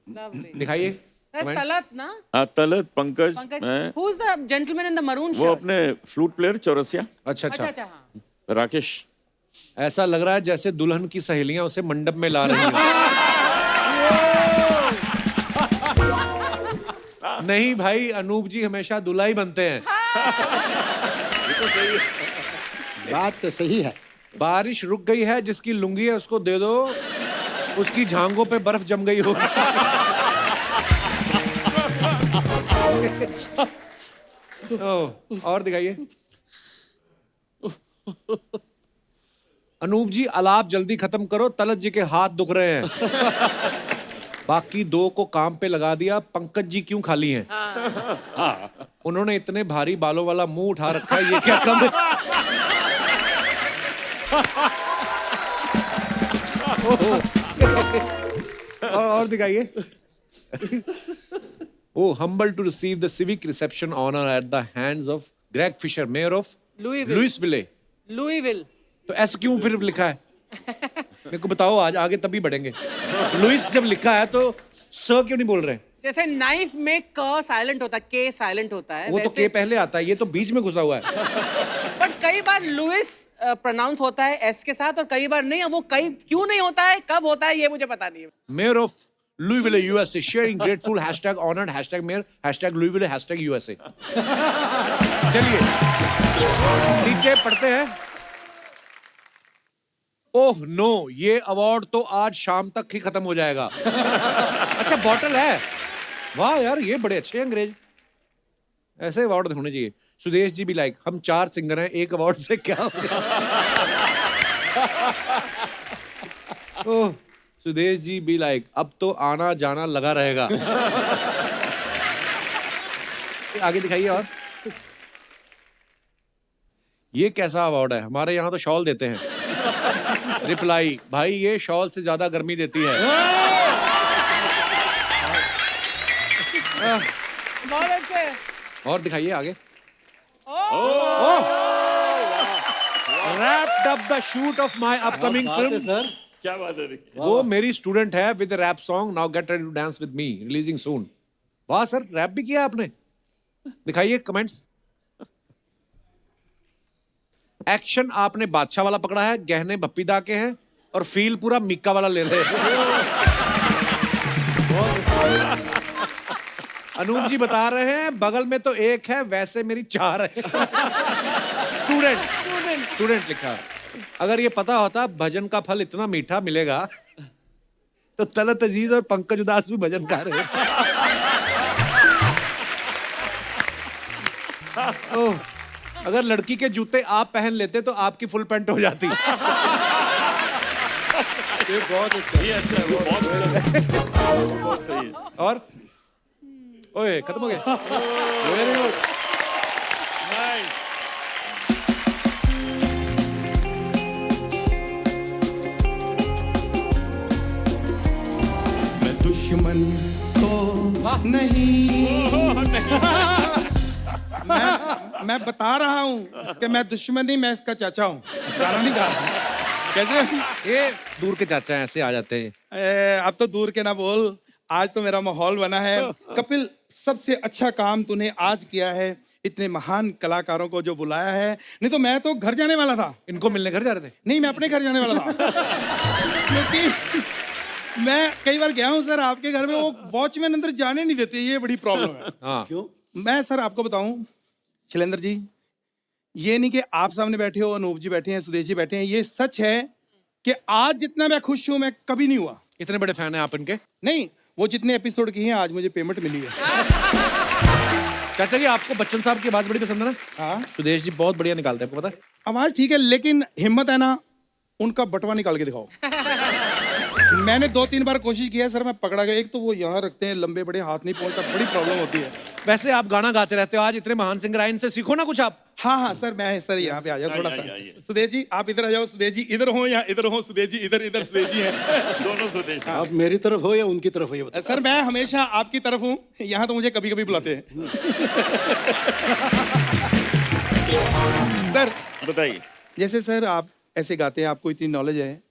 [SPEAKER 1] दिखाइए।
[SPEAKER 2] तलत ना?
[SPEAKER 3] हाँ, तलत, पंकज, मैं,
[SPEAKER 2] Who is the gentleman in the maroon
[SPEAKER 3] वो
[SPEAKER 2] shirt?
[SPEAKER 3] अपने फ्लूट प्लेयर चौरसिया,
[SPEAKER 1] अच्छा
[SPEAKER 2] अच्छा
[SPEAKER 1] अच्छा,
[SPEAKER 2] अच्छा हाँ।
[SPEAKER 3] राकेश।
[SPEAKER 1] ऐसा लग रहा है जैसे दुल्हन की सहेलियां उसे मंडप में ला रही हैं। नहीं भाई, अनूप जी हमेशा दूल्हा ही बनते हैं।
[SPEAKER 4] बात तो सही है।
[SPEAKER 1] बारिश रुक गई है, जिसकी लुंगी है उसको दे दो, उसकी झांगों पे बर्फ जम गई होगी। और दिखाइए। अनूप जी अलाप जल्दी खत्म करो, तलत जी के हाथ दुख रहे हैं। बाकी दो को काम पे लगा दिया, पंकज जी क्यों खाली हैं? उन्होंने इतने भारी बालों वाला मुंह उठा रखा है, ये क्या कम है? और दिखाइए। Oh, humble to receive the civic reception honor at the hands of Greg Fisher, mayor of Louisville.
[SPEAKER 2] Louisville.
[SPEAKER 1] तो ऐसे क्यों फिर लिखा है? मेरे को बताओ, आज आगे तभी बढ़ेंगे। लुइस जब लिखा है तो स क्यों नहीं बोल रहे?
[SPEAKER 2] जैसे नाइफ में क साइलेंट होता है, के साइलेंट होता है,
[SPEAKER 1] वो तो के पहले आता है, ये तो बीच में घुसा हुआ है।
[SPEAKER 2] बट कई बार लुइस प्रोनाउंस होता है एस के साथ और कई बार नहीं। वो कई क्यों नहीं होता है, कब होता है, ये मुझे पता नहीं है।
[SPEAKER 1] Mayor of Louisville, USA, sharing grateful hashtag honored hashtag mayor hashtag Louisville hashtag USA. चलिए नीचे पढ़ते हैं। ओह नो, ये अवार्ड तो आज शाम तक ही खत्म हो जाएगा। अच्छा बॉटल है, वाह यार, ये बड़े अच्छे अंग्रेज, ऐसे अवार्ड होने चाहिए। सुदेश जी भी लाइक हम 4 सिंगर हैं, एक अवार्ड से क्या हो गया? ओह, सुदेश जी भी लाइक अब तो आना जाना लगा रहेगा। आगे दिखाइए। और ये कैसा अवार्ड है? हमारे यहाँ तो शॉल देते हैं। रिप्लाई, भाई ये शॉल से ज्यादा गर्मी देती है।
[SPEAKER 2] बहुत अच्छे।
[SPEAKER 1] और दिखाइए आगे। Wrapped up the shoot of my upcoming film.
[SPEAKER 4] सर,
[SPEAKER 3] क्या बात है?
[SPEAKER 1] वो मेरी स्टूडेंट है with rap song, now get ready to dance with me, releasing soon. वाह सर, रैप भी किया आपने। दिखाइए कमेंट्स। एक्शन आपने बादशाह वाला पकड़ा है, गहने बप्पीदा के हैं और फील पूरा मिक्का वाला ले रहे हैं। अनूप जी बता रहे हैं बगल में तो एक है, वैसे मेरी 4 है। स्टूडेंट लिखा। अगर ये पता होता भजन का फल इतना मीठा मिलेगा तो तलत अजीज और पंकज उदास भी भजन गा रहे हैं। ओह, अगर लड़की के जूते आप पहन लेते तो आपकी फुल पैंट हो जाती।
[SPEAKER 4] ये बहुत अच्छा।
[SPEAKER 1] और ओए खत्म हो गया। Very good.
[SPEAKER 6] मैं दुश्मन तो नहीं। मैं बता रहा हूँ कि मैं दुश्मन नहीं, मैं इसका चाचा हूँ। गाना नहीं गा रहा। कैसे?
[SPEAKER 1] ये दूर के चाचा ऐसे आ जाते हैं।
[SPEAKER 6] अब तो दूर के ना बोल, आज तो मेरा माहौल बना है। कपिल, सबसे अच्छा काम तूने आज किया है, इतने महान कलाकारों को जो बुलाया है। नहीं तो मैं तो घर जाने वाला था।
[SPEAKER 1] इनको मिलने घर जा रहे थे?
[SPEAKER 6] नहीं, मैं अपने घर जाने वाला था। क्योंकि मैं कई बार गया हूँ सर आपके घर में, वो वॉचमैन अंदर जाने नहीं देते, ये बड़ी प्रॉब्लम है।
[SPEAKER 1] हाँ
[SPEAKER 4] क्यों?
[SPEAKER 6] मैं सर आपको बताऊं शैलेंद्र जी, ये नहीं कि आप सामने बैठे हो, अनूप जी बैठे हैं, सुदेश जी बैठे हैं, ये सच है कि आज जितना मैं खुश हूं मैं कभी नहीं हुआ।
[SPEAKER 1] इतने बड़े फैन हैं आप इनके?
[SPEAKER 6] नहीं, वो जितने एपिसोड की हैं आज मुझे पेमेंट मिली है।
[SPEAKER 1] चाचा जी आपको बच्चन साहब की आवाज बड़ी पसंद है ना?
[SPEAKER 6] हाँ
[SPEAKER 1] सुदेश जी बहुत बढ़िया निकालते हैं, आपको पता है?
[SPEAKER 6] आवाज ठीक है, लेकिन हिम्मत है ना, उनका बटवा निकाल के दिखाओ। मैंने 2-3 बार कोशिश किया सर, मैं पकड़ा गया। एक तो वो यहाँ रखते हैं, लंबे बड़े हाथ नहीं पहुंचता, बड़ी प्रॉब्लम होती है।
[SPEAKER 1] वैसे आप गाना गाते रहते हो, आज इतने महान सिंगर आए, इनसे सीखो ना कुछ आप।
[SPEAKER 6] हाँ हाँ सर, मैं सर यहाँ पे आ जाओ थोड़ा सा। सुदेश जी आप इधर आ जाओ, सुदेश जी इधर हो या इधर हो, सुदेश जी इधर, इधर सुदेश जी हैं।
[SPEAKER 3] दोनों स्वदेश।
[SPEAKER 4] आप मेरी तरफ हो या उनकी तरफ हो, ये बताओ।
[SPEAKER 6] सर मैं हमेशा आपकी तरफ हूँ, यहाँ तो मुझे कभी कभी बुलाते हैं। सर
[SPEAKER 3] बताइए।
[SPEAKER 6] जैसे सर आप ऐसे गाते हैं, आपको इतनी नॉलेज है।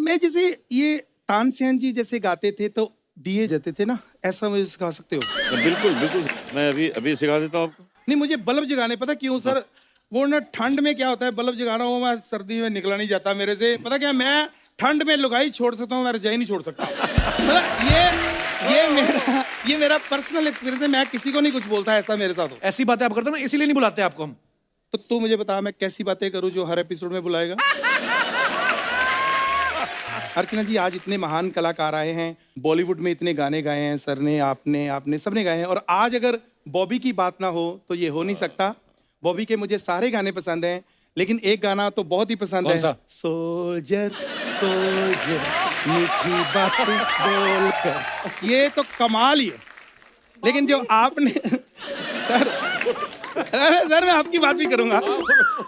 [SPEAKER 6] मैं जैसे ये तानसेन जी जैसे गाते थे तो दिए जाते थे ना, ऐसा मुझे सिखा सकते हो?
[SPEAKER 3] बिल्कुल बिल्कुल, मैं अभी सिखा देता हूँ आपको।
[SPEAKER 6] नहीं, मुझे बल्ब जगाने, पता क्यों सर? वो ना ठंड में क्या होता है, बल्ब जगाना हो, मैं सर्दी में निकला नहीं जाता मेरे से। पता क्या, मैं ठंड में लुगाई छोड़ सकता हूँ, मैं रजाई नहीं छोड़ सकता। मतलब ये मेरा पर्सनल एक्सपीरियंस है, मैं किसी को नहीं कुछ बोलता, ऐसा मेरे साथ हो।
[SPEAKER 1] ऐसी बातें आप करते हो ना, इसीलिए नहीं बुलाते आपको हम।
[SPEAKER 6] तो तू मुझे बता, मैं कैसी बातें करूं जो हर एपिसोड में बुलाएगा? अर्चना जी आज इतने महान कलाकार आए हैं, बॉलीवुड में इतने गाने गाए हैं सर ने, आपने सबने गाए हैं, और आज अगर बॉबी की बात ना हो तो ये हो नहीं सकता। बॉबी के मुझे सारे गाने पसंद हैं, लेकिन एक गाना तो बहुत ही पसंद
[SPEAKER 1] कौन
[SPEAKER 6] है।
[SPEAKER 1] सा?
[SPEAKER 6] सोल्जर सोल्जर मीठी बातें बोलकर, ये तो कमाल ही है। लेकिन जो आपने सर, सर मैं आपकी बात भी करूंगा।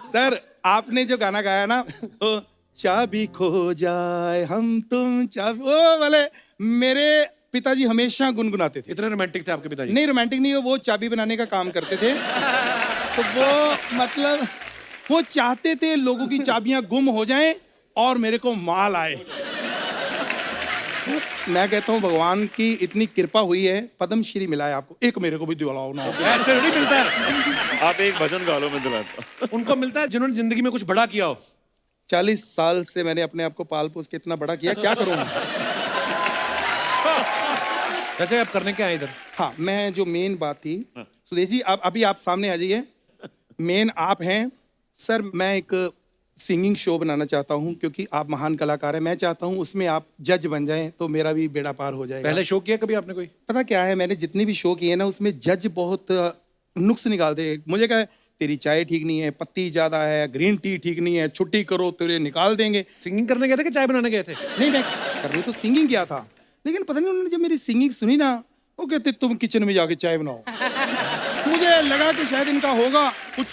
[SPEAKER 6] सर आपने जो गाना गाया ना, तो चाबी खो जाए हम तुम चाबी, वो वाले मेरे पिताजी हमेशा गुनगुनाते थे।
[SPEAKER 1] इतने रोमांटिक थे आपके पिताजी?
[SPEAKER 6] नहीं रोमांटिक नहीं, वो चाबी बनाने का काम करते थे। तो वो मतलब वो चाहते थे लोगों की चाबियां गुम हो जाएं और मेरे को माल आए। मैं कहता हूँ भगवान की इतनी कृपा हुई है, पद्मश्री मिला है आपको, एक मेरे को भी दिलाओ ना।
[SPEAKER 1] ऐसे नहीं मिलता है।
[SPEAKER 3] आप एक भजन गा लो, मैं दिलाता हूँ।
[SPEAKER 1] उनको मिलता है जिन्होंने जिंदगी में कुछ बड़ा किया हो।
[SPEAKER 6] 40 साल से मैंने अपने आप को पाल पोस के इतना बड़ा किया, क्या करूँ?
[SPEAKER 1] चाचा आप करने क्या आए इधर?
[SPEAKER 6] हाँ, मैं जो मेन बात थी, सुदेश जी आप अभी आप सामने आ जाइए। मेन आप हैं सर। मैं एक सिंगिंग शो बनाना चाहता हूँ, क्योंकि आप महान कलाकार हैं। मैं चाहता हूँ उसमें आप जज बन जाएं, तो मेरा भी बेड़ा पार हो जाएगा।
[SPEAKER 1] पहले शो किया कभी आपने कोई?
[SPEAKER 6] पता क्या है, मैंने जितने भी शो किए ना, उसमें जज बहुत नुक्स निकालते। मुझे क्या है, तेरी चाय ठीक नहीं है, पत्ती ज्यादा है, ग्रीन टी ठीक नहीं है, छुट्टी करो तेरे निकाल देंगे।
[SPEAKER 1] सिंगिंग करने गए थे कि चाय बनाने गए थे?
[SPEAKER 6] नहीं, मैं करने तो सिंगिंग किया था, लेकिन पता नहीं उन्होंने जब मेरी सिंगिंग सुनी ना, वो कहते तुम किचन में जाके चाय बनाओ। मुझे लगा कि शायद इनका होगा कुछ,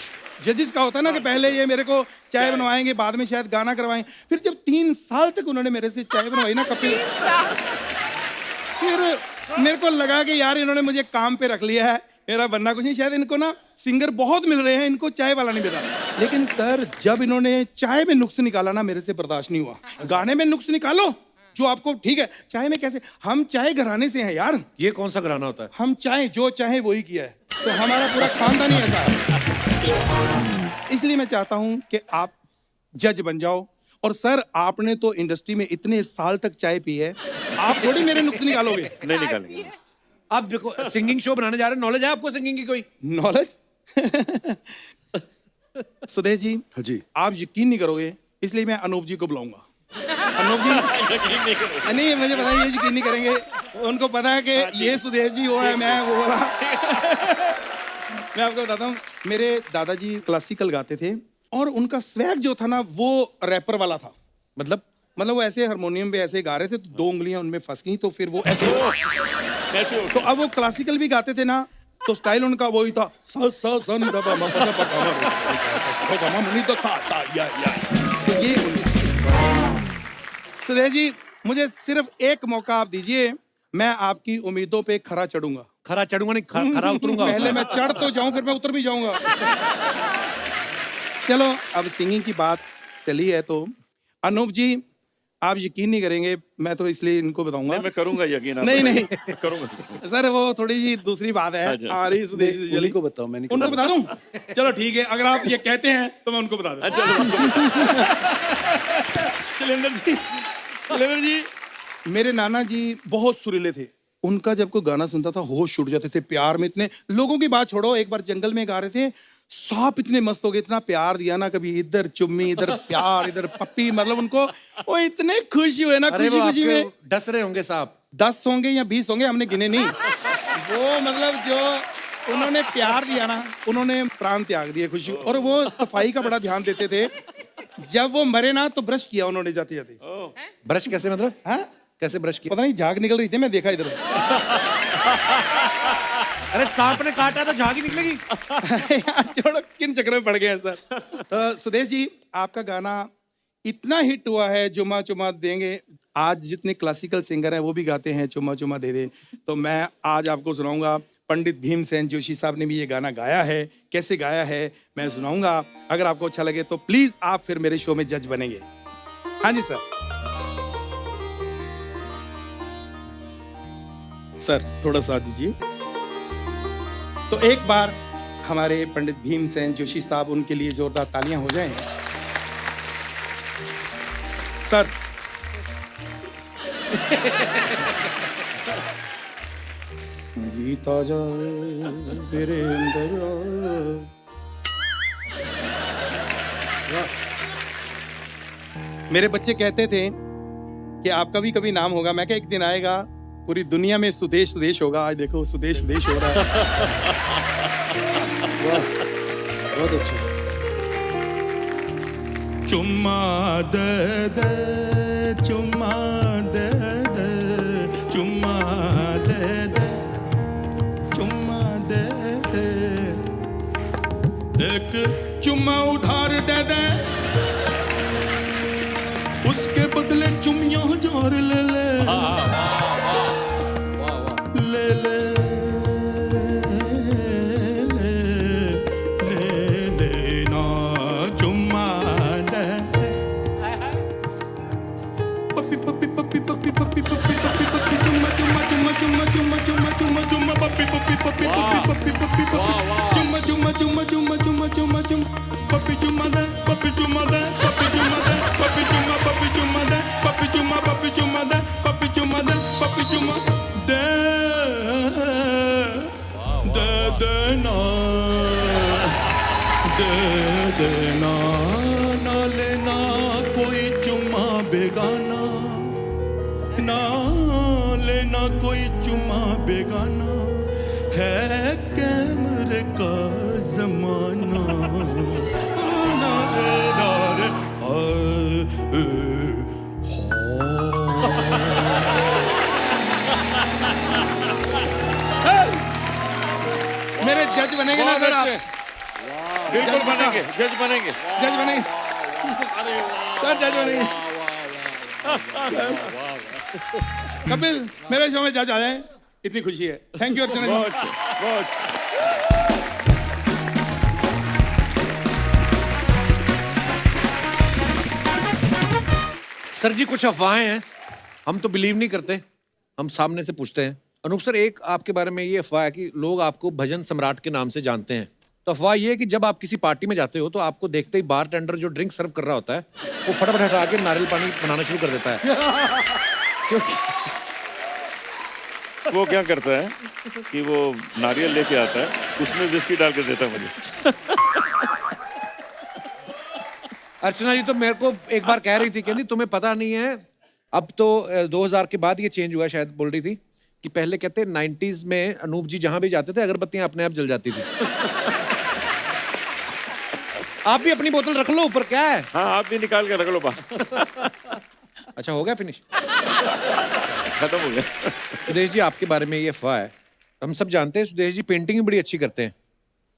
[SPEAKER 6] जजेस का होता है ना कि पहले ये मेरे को चाय बनवाएंगे, बाद में शायद गाना करवाएंगे। फिर जब 3 साल तक उन्होंने मेरे से चाय बनवाई ना कपिल, फिर मेरे को लगा कि यार इन्होंने मुझे काम पे रख लिया है, मेरा बनना कुछ नहीं। शायद इनको ना सिंगर बहुत मिल रहे हैं, इनको चाय वाला नहीं मिला। लेकिन सर जब इन्होंने चाय में नुक्स निकाला ना, मेरे से बर्दाश्त नहीं हुआ। गाने में नुक्स निकालो जो आपको ठीक है, चाय में कैसे? हम चाय घराने से हैं यार।
[SPEAKER 1] ये कौन सा घराना होता है?
[SPEAKER 6] हम चाहे जो चाहे वही किया है, तो हमारा पूरा खानदान ही ऐसा है। इसलिए मैं चाहता हूं कि आप जज बन जाओ। और सर आपने तो इंडस्ट्री में इतने साल तक चाय पी है, आप थोड़ी मेरे नुक्स निकालोगे।
[SPEAKER 3] नहीं निकालेंगे।
[SPEAKER 1] आप देखो सिंगिंग शो बनाने जा रहे हैं, नॉलेज है आपको सिंगिंग की कोई?
[SPEAKER 6] नॉलेज? सुदेश जी
[SPEAKER 4] हाँ जी।
[SPEAKER 6] आप यकीन नहीं करोगे, इसलिए मैं अनूप जी को बुलाऊंगा। अनूप जी नहीं, मुझे पता है ये यकीन नहीं करेंगे, उनको पता है कि ये सुदेश जी वो है, मैं वो वाला। मैं आपको बताता हूँ, मेरे दादाजी क्लासिकल गाते थे, और उनका स्वैग जो था ना, वो रैपर वाला था। मतलब वो ऐसे हारमोनियम पे ऐसे गा रहे थे, तो 2 उंगलियां उनमें फंस गई, तो फिर वो ऐसे। तो अब वो क्लासिकल भी गाते थे ना, तो स्टाइल उनका वही था, सा सा सा नी दा पा मा पा दा पा गा मा गा मा नी दा सा सा या। तो ये सुदेश जी मुझे सिर्फ एक मौका आप दीजिए, मैं आपकी उम्मीदों पे खरा चढ़ूंगा।
[SPEAKER 1] खरा चढ़ूंगा नहीं, खरा उतरूंगा।
[SPEAKER 6] पहले मैं चढ़ तो जाऊं, फिर मैं उतर भी जाऊंगा। चलो अब सिंगिंग की बात चली है, तो अनूप जी आप यकीन नहीं करेंगे, मैं तो इसलिए इनको बताऊंगा।
[SPEAKER 3] नहीं, मैं करूंगा यकीन।
[SPEAKER 6] नहीं
[SPEAKER 3] करूंगा
[SPEAKER 6] सर, वो थोड़ी जी दूसरी बात है।
[SPEAKER 3] अच्छा।
[SPEAKER 6] आ रही सुदेश जी
[SPEAKER 4] उन्हीं को बताओ, मैं नहीं
[SPEAKER 6] उनको बता दूं? चलो ठीक है, अगर आप ये कहते हैं तो मैं उनको बता दूं। शैलेंद्र जी, मेरे नाना जी बहुत सुरीले थे। उनका जब कोई गाना सुनता था होश उड़ जाते थे। प्यार में इतने, लोगों की बात छोड़ो, एक बार जंगल में गा रहे थे, सांप इतने मस्त हो गए, इतना प्यार दिया ना, कभी इधर चुम्मी, इधर प्यार, इधर पप्पी, मतलब उनको वो इतने खुश हुए ना,
[SPEAKER 1] अरे
[SPEAKER 6] खुशी
[SPEAKER 1] वो
[SPEAKER 6] खुशी में।
[SPEAKER 1] डस रहे होंगे साहब।
[SPEAKER 6] 10 होंगे या 20 होंगे, हमने गिने नहीं। वो मतलब जो उन्होंने प्यार दिया ना, उन्होंने प्राण त्याग दिए खुशी, और वो सफाई का बड़ा ध्यान देते थे। जब वो मरे ना तो ब्रश किया उन्होंने जाते जाते।
[SPEAKER 1] ब्रश कैसे मतलब?
[SPEAKER 6] हाँ,
[SPEAKER 1] कैसे ब्रश किया?
[SPEAKER 6] पता नहीं झाग निकल रही थी, मैं देखा इधर।
[SPEAKER 1] अरे सांप ने काटा तो झाग ही निकलेगी।
[SPEAKER 6] यार छोड़ो, किन चक्कर में पड़ गए हैं सर। तो सुदेश जी, आपका गाना इतना हिट हुआ है, चुमा चुमा देंगे। आज जितने क्लासिकल सिंगर हैं वो भी गाते हैं चुमा चुमा दे दे। तो मैं आज आपको सुनाऊंगा, पंडित भीमसेन जोशी साहब ने भी ये गाना गाया है। कैसे गाया है मैं सुनाऊंगा। अगर आपको अच्छा लगे तो प्लीज आप फिर मेरे शो में जज बनेंगे। हाँ जी सर। सर थोड़ा साथ दीजिए। तो एक बार हमारे पंडित भीमसेन जोशी साहब, उनके लिए जोरदार तालियां हो जाएं। सर गीता जाए मेरे अंदर मेरे बच्चे कहते थे कि आपका भी कभी नाम होगा। मैं क्या, एक दिन आएगा पूरी दुनिया में सुदेश सुदेश होगा। आज देखो सुदेश सुदेश हो रहा है।
[SPEAKER 4] बहुत अच्छी।
[SPEAKER 6] चुम्मा दे दे, चुम्मा दे दे, चुम्मा दे दे, चुम्मा दे दे, एक चुम्मा उधार दे दे, उसके बदले चुम्मियां हजार ले ले, ले ले देना ना लेना कोई चुम्मा बेगाना, ना लेना कोई चुम्मा बेगाना, है कैमरे का जमाना। ना रे ना रे मेरे जज बनेंगे ना सर आप?
[SPEAKER 3] बिल्कुल बनेंगे, जज बनेंगे।
[SPEAKER 6] जज बनेंगे सर, जज बनेंगे। कपिल, मेरे शो में जज आ जाए, इतनी खुशी है। थैंक यू अर्चना
[SPEAKER 3] बहुत
[SPEAKER 6] जी।
[SPEAKER 3] बहुत।
[SPEAKER 1] सर जी कुछ अफवाहें हैं, हम तो बिलीव नहीं करते, हम सामने से पूछते हैं। अनूप सर, एक आपके बारे में ये अफवाह है कि लोग आपको भजन सम्राट के नाम से जानते हैं। तो अफवाह ये है कि जब आप किसी पार्टी में जाते हो तो आपको देखते ही बार टेंडर जो ड्रिंक सर्व कर रहा होता है वो फटाफट हटा के नारियल पानी बनाना शुरू कर देता है। क्योंकि
[SPEAKER 3] वो क्या करता है कि वो नारियल लेके आता है, उसमें विस्की डाल के देता है मुझे।
[SPEAKER 1] अर्चना जी तो मेरे को एक बार कह रही थी, कहती तुम्हें पता नहीं है, अब तो 2000 के बाद ये चेंज हुआ शायद, बोल रही थी कि पहले कहते 90s में अनूप जी जहां भी जाते थे अगरबत्तियां अपने आप जल जाती थी। आप भी अपनी बोतल रख लो ऊपर, क्या है?
[SPEAKER 3] हाँ, आप भी निकाल के रख लो।
[SPEAKER 1] अच्छा हो गया फिनिश?
[SPEAKER 3] खत्म हो गया।
[SPEAKER 1] सुदेश जी आपके बारे में ये अफवाह है, हम सब जानते हैं सुदेश जी पेंटिंग भी बड़ी अच्छी करते हैं,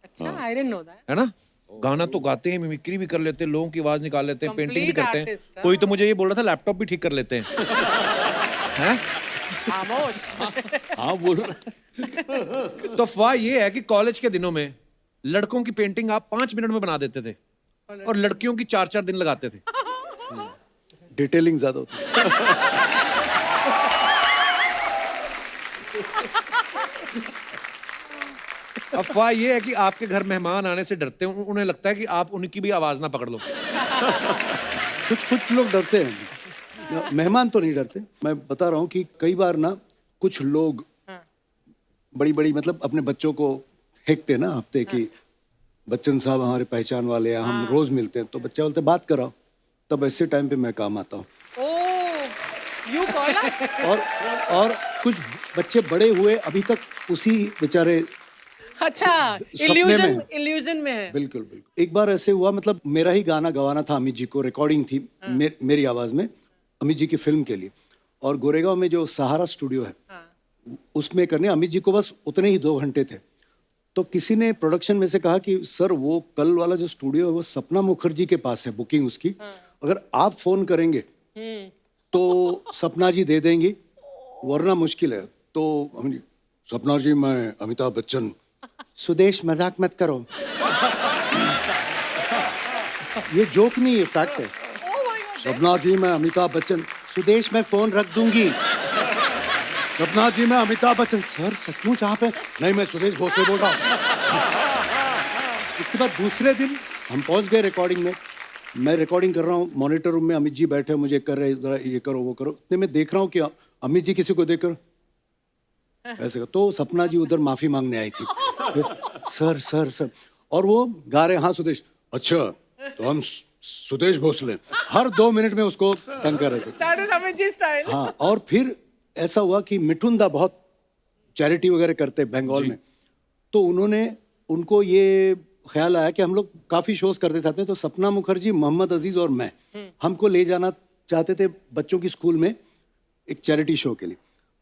[SPEAKER 2] अच्छा, आई डिडंट नो दैट।
[SPEAKER 1] है ना? गाना तो गाते हैं, मिमिक्री भी कर लेते हैं, लोगों की आवाज निकाल लेते हैं, पेंटिंग भी
[SPEAKER 2] Complete
[SPEAKER 1] करते हैं।
[SPEAKER 2] artist,
[SPEAKER 1] कोई तो मुझे ये बोल रहा था लैपटॉप भी ठीक कर लेते हैं। हैं?
[SPEAKER 2] खामोश।
[SPEAKER 5] हाँ बोल रहा।
[SPEAKER 1] तो अफवाह ये है कि कॉलेज के दिनों में लड़कों की पेंटिंग आप 5 मिनट में बना देते थे और लड़कियों की 4-4 दिन लगाते थे।
[SPEAKER 4] डिटेलिंग ज्यादा होती है।
[SPEAKER 1] अफवाह ये है कि आपके घर मेहमान आने से डरते हैं, उन्हें लगता है कि आप उनकी भी आवाज ना पकड़ लो।
[SPEAKER 4] कुछ लोग डरते हैं, मेहमान तो नहीं डरते। मैं बता रहा हूँ कि कई बार ना कुछ लोग बड़ी बड़ी मतलब अपने बच्चों को फेंकते हैं ना हफ्ते की, बच्चन साहब हमारे पहचान वाले हैं, हम रोज मिलते हैं, तो बच्चे बोलते बात कराओ, तब ऐसे टाइम पे मैं काम आता हूँ।
[SPEAKER 2] यू कॉल
[SPEAKER 4] और कुछ बच्चे बड़े हुए अभी तक उसी बेचारे
[SPEAKER 2] अच्छा,
[SPEAKER 4] सपने
[SPEAKER 2] इल्यूजन
[SPEAKER 4] में।
[SPEAKER 2] इल्यूजन में है।
[SPEAKER 4] बिल्कुल बिल्कुल। एक बार ऐसे हुआ, मतलब मेरा ही गाना गवाना था अमित जी को, रिकॉर्डिंग थी मेरी आवाज में अमित जी की फिल्म के लिए, और गोरेगांव में जो सहारा स्टूडियो है उसमें करने, अमित जी को बस उतने ही 2 घंटे थे। तो किसी ने प्रोडक्शन में से कहा कि सर वो कल वाला जो स्टूडियो है वो सपना मुखर्जी के पास है बुकिंग उसकी, अगर आप फोन करेंगे तो सपना जी दे देंगी वरना मुश्किल है। तो हम जी, सपना जी मैं अमिताभ बच्चन। सुदेश मजाक मत करो। ये जोक नहीं है, फैक्ट है। सपना जी मैं अमिताभ बच्चन। सुदेश मैं फोन रख दूंगी। सपना जी मैं अमिताभ बच्चन। सर सचमुच आप हैं? नहीं मैं सुदेश भोसले बोल रहा हूँ। इसके बाद दूसरे दिन हम पहुंच गए रिकॉर्डिंग में। मैं रिकॉर्डिंग कर रहा हूँ, मॉनिटर रूम में अमित जी बैठे, मुझे कर रहे जरा ये करो वो करो। इतने में देख रहा हूँ कि अमित जी किसी को देखकर ऐसे, तो सपना जी उधर माफी मांगने आई थी। सर सर सर, और वो गा रहे, हाँ सुदेश, अच्छा तो हम सुदेश भोसले। हर 2 मिनट में उसको तंग कर रहे थे।
[SPEAKER 2] That is Amit ji style.
[SPEAKER 4] हाँ, और फिर ऐसा हुआ कि मिठुन दा बहुत चैरिटी वगैरह करते हैं बंगाल में, तो उनको ये ख्याल आया कि हम लोग काफी शोज करते साथ में, तो सपना मुखर्जी, मोहम्मद अजीज और मैं हमको ले जाना चाहते थे बच्चों की स्कूल में एक चैरिटी शो के लिए।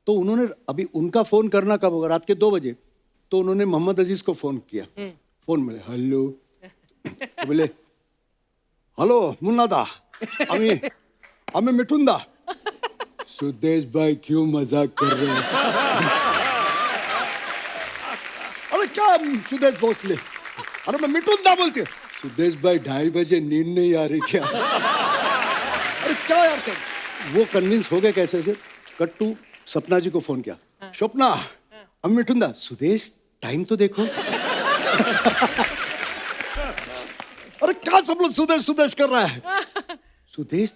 [SPEAKER 4] तो उन्होंने, अभी उनका फोन करना कब होगा, रात के 2 बजे, तो उन्होंने मोहम्मद अजीज को फोन किया। फोन मिले, हेलो, तो बोले हेलो मुन्ना दा, हमें मिठुन दा। सुदेश भाई क्यों मजाक कर रहे हैं? अरे क्या सुदेश भोसले, अरे मैं मिठुन दा बोलती हूँ। सुदेश भाई 2:30 बजे नींद नहीं आ रही क्या? अरे क्या यार कर? वो कन्विंस हो गए कैसे से। कट टू सपना जी को फोन किया, स्वप्ना हम मिठुन दा। सुदेश टाइम तो देखो। अरे क्या सब लोग सुदेश सुदेश कर रहा है? सुदेश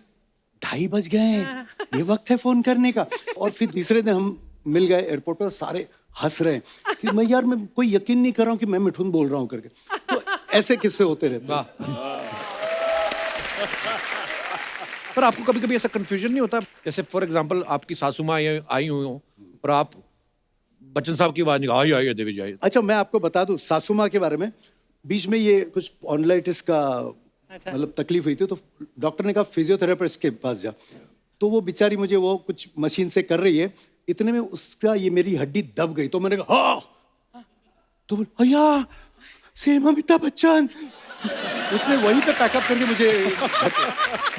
[SPEAKER 4] 2:30 बज गए हैं, ये वक्त है फोन करने का। और फिर तीसरे दिन हम मिल गए एयरपोर्ट पर, सारे हंस रहे हैं कि मैं कोई यकीन नहीं कर रहा हूँ कि मैं मिठुन बोल रहा हूँ करके। तो ऐसे किस्से होते रहते हैं।
[SPEAKER 1] पर आपको कभी कभी ऐसा कंफ्यूजन नहीं होता, जैसे फॉर एग्जांपल आपकी सासू माँ आई हुई हो और आप बच्चन साहब की आवाज निकाल, आई देवी जी आई।
[SPEAKER 4] अच्छा मैं आपको बता दूं सासू माँ के बारे में, बीच में ये कुछ ऑनलाइटिस का मतलब तकलीफ हुई थी, तो डॉक्टर ने कहा फिजियोथेरेपिस्ट के पास जा। तो वो बेचारी मुझे वो कुछ मशीन से कर रही है, इतने में उसका ये मेरी हड्डी दब गई। तो मैंने कहा हाँ, तो भैया सेम अमिताभ बच्चन। उसने वहीं पे पैकअप करके मुझे,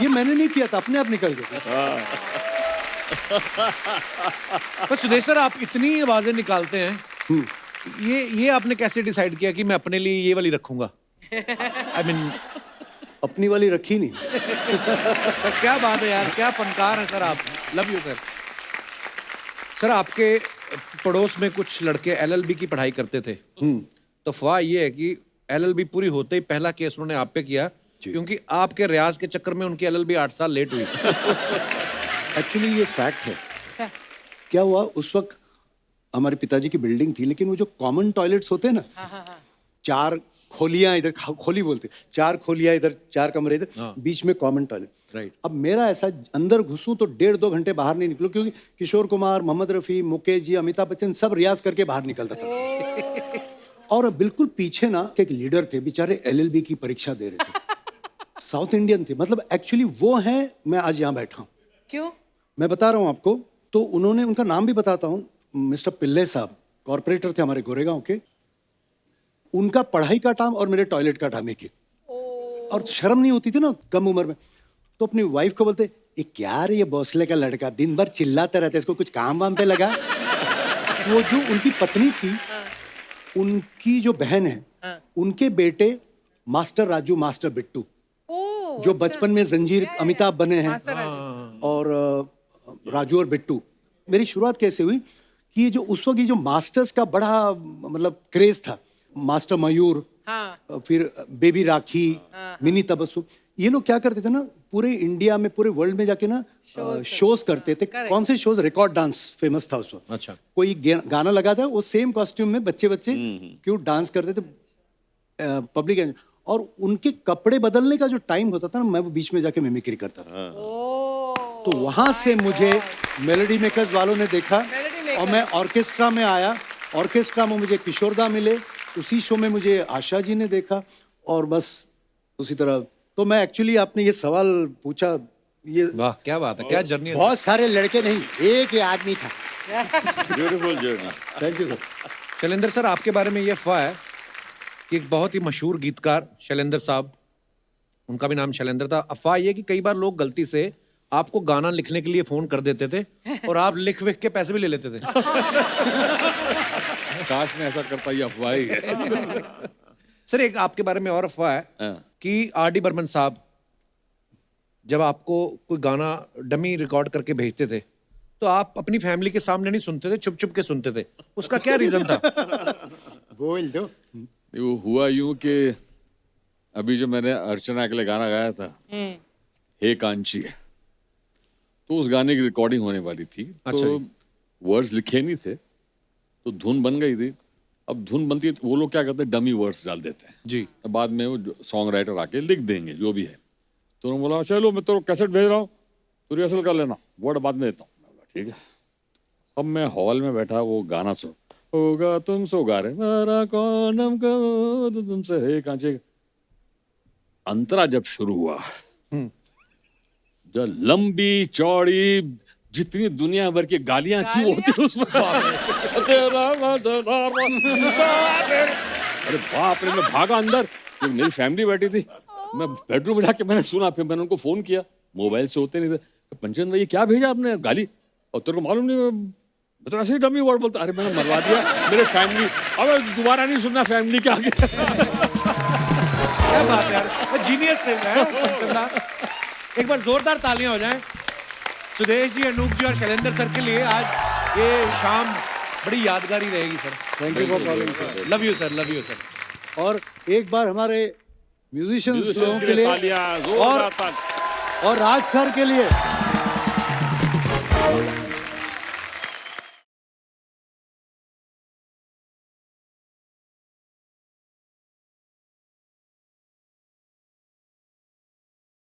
[SPEAKER 4] ये मैंने नहीं किया था, अपने आप निकल गया।
[SPEAKER 1] पर सुदेश सर आप इतनी आवाजें निकालते हैं, ये आपने कैसे डिसाइड किया कि मैं अपने लिए ये वाली रखूंगा? आई मीन
[SPEAKER 4] अपनी वाली रखी नहीं।
[SPEAKER 1] क्या बात है यार, क्या फनकार है सर आप, लव यू सर। सर आपके पड़ोस में कुछ लड़के एलएलबी की पढ़ाई करते थे, तो अफवाह ये है कि एलएलबी पूरी होते ही पहला केस उन्होंने आप पे किया, क्योंकि आपके रियाज के चक्कर में उनकी एलएलबी 8 साल लेट हुई।
[SPEAKER 4] एक्चुअली ये फैक्ट है। क्या हुआ, उस वक्त हमारे पिताजी की बिल्डिंग थी, लेकिन वो जो कॉमन टॉयलेट्स होते हैं ना, 4 खोलियां इधर, खोली बोलते, 4 खोलियां इधर, 4 कमरे इधर, बीच में कॉमन टॉयलेट।
[SPEAKER 1] राइट।
[SPEAKER 4] अब मेरा ऐसा अंदर घुसूं तो 1.5-2 घंटे बाहर नहीं निकलूं, क्योंकि किशोर कुमार, मोहम्मद रफी, मुकेश जी, अमिताभ बच्चन सब रियाज करके बाहर निकलता था। और बिल्कुल पीछे ना एक लीडर थे, बेचारे एलएलबी की परीक्षा दे रहे थे, साउथ इंडियन थे, मतलब एक्चुअली वो हैं, मैं आज यहाँ बैठा हूँ।
[SPEAKER 2] क्यों?
[SPEAKER 4] मैं बता रहा हूँ आपको। तो उन्होंने, उनका नाम भी बताता हूँ, मिस्टर पिल्ले साहब, कॉर्पोरेटर थे हमारे गोरेगांव के। उनका पढ़ाई का टाइम और मेरे टॉयलेट का टाइम एक ही। और शर्म नहीं होती थी ना कम उम्र में, तो अपनी वाइफ को बोलते, ये क्या रे ये भोसले का लड़का दिन भर चिल्लाता रहता है, इसको कुछ काम वाम पे लगा। वो जो उनकी पत्नी थी, उनकी जो बहन है, उनके बेटे मास्टर राजू, मास्टर बिट्टू, जो बचपन में जंजीर अमिताभ बने हैं, और राजू और बिट्टू। मेरी शुरुआत कैसे हुई कि ये जो उस वक्त ये जो मास्टर्स का बड़ा मतलब क्रेज था, मास्टर मयूर, फिर बेबी राखी, मिनी तबस्सुम, ये लोग क्या करते थे ना, पूरे इंडिया में, पूरे वर्ल्ड में जाके ना शोज करते थे। कौन से शोज? रिकॉर्ड डांस फेमस था उस वक्त।
[SPEAKER 1] अच्छा।
[SPEAKER 4] कोई गाना लगा था, वो सेम कॉस्ट्यूम में बच्चे क्यों डांस करते थे पब्लिक, और उनके कपड़े बदलने का जो टाइम होता था ना, मैं वो बीच में जाके मिमिक्री करता था। तो वहां से मुझे मेलोडी मेकर्स वालों ने देखा, और मैं ऑर्केस्ट्रा में आया। ऑर्केस्ट्रा में मुझे किशोरदा मिले, उसी शो में मुझे आशा जी ने देखा और बस उसी तरह। तो मैं एक्चुअली, आपने ये सवाल पूछा, ये
[SPEAKER 1] वाह क्या बात है, क्या जर्नी है।
[SPEAKER 4] बहुत सारे लड़के नहीं, एक ही आदमी था।
[SPEAKER 3] Beautiful journey.
[SPEAKER 4] Thank you sir.
[SPEAKER 1] Shailendra sir, आपके बारे में ये अफवाह है कि एक बहुत ही मशहूर गीतकार शैलेंद्र साहब, उनका भी नाम शैलेंद्र था, अफवाह ये कि कई बार लोग गलती से आपको गाना लिखने के लिए फोन कर देते थे और आप लिख विख के पैसे भी ले लेते थे।
[SPEAKER 5] काश में ऐसा करता, ये अफवाह ही है।
[SPEAKER 1] सर एक आपके बारे में और अफवाह है
[SPEAKER 5] हाँ।
[SPEAKER 1] कि आर डी बर्मन साहब जब आपको कोई गाना डमी रिकॉर्ड करके भेजते थे तो आप अपनी फैमिली के सामने नहीं सुनते थे, चुप चुप के सुनते थे, उसका क्या रीजन था?
[SPEAKER 4] बोल दो।
[SPEAKER 5] वो हुआ यूं कि अभी जो मैंने अर्चना के लिए गाना गाया था, हे कांची, तो उस गाने की रिकॉर्डिंग होने वाली थी।
[SPEAKER 1] अच्छा
[SPEAKER 5] तो वर्ड्स लिखे नहीं थे, तो धुन बन गई थी। अब धुन बनती है तो वो लोग क्या करते हैं, डमी वर्ड्स डाल देते हैं
[SPEAKER 1] जी।
[SPEAKER 5] बाद में वो सॉन्ग राइटर आके लिख देंगे जो भी है। तो उन्होंने बोला चलो मैं तो कैसेट भेज रहा हूँ, तो रिहर्सल कर लेना, वर्ड बाद में देता हूँ। मैं बोला ठीक है। अब मैं हॉल में बैठा, वो गाना सुन, होगा तुम सो गा रहे मेरा कौन को तुमसे हे कांचे। अंतरा जब शुरू हुआ, जो लंबी चौड़ी जितनी दुनिया भर की गालियां थी वो थी उसमें। अरे बाप रे, मैं भागा अंदर, तो मेरी फैमिली बैठी थी। मैं बेडरूम में जाके मैंने सुना, फिर मैंने उनको फोन किया, मोबाइल से होते नहीं थे। पंचन भाई क्या भेजा आपने गाली, और तेरे को मालूम नहीं, मैं तो ऐसे ही डमी वर्ड बोलता। अरे मैंने मरवा दिया मेरे फैमिली, अब दोबारा नहीं सुनना फैमिली के आगे।
[SPEAKER 1] क्या बात है यार, जीनियस थे हैं? एक बार जोरदार तालियां हो जाएं सुदेश जी, अनूप जी और शैलेंद्र सर के लिए। आज ये शाम बड़ी यादगारी रहेगी sir.
[SPEAKER 4] Thank you for calling sir.
[SPEAKER 1] Love you sir, love you sir.
[SPEAKER 4] और एक बार हमारे म्यूजिशियंस
[SPEAKER 3] म्यूजिशियंस
[SPEAKER 4] के लिए
[SPEAKER 3] तालियां, जोरदार तालियां।
[SPEAKER 4] और राज सर के लिए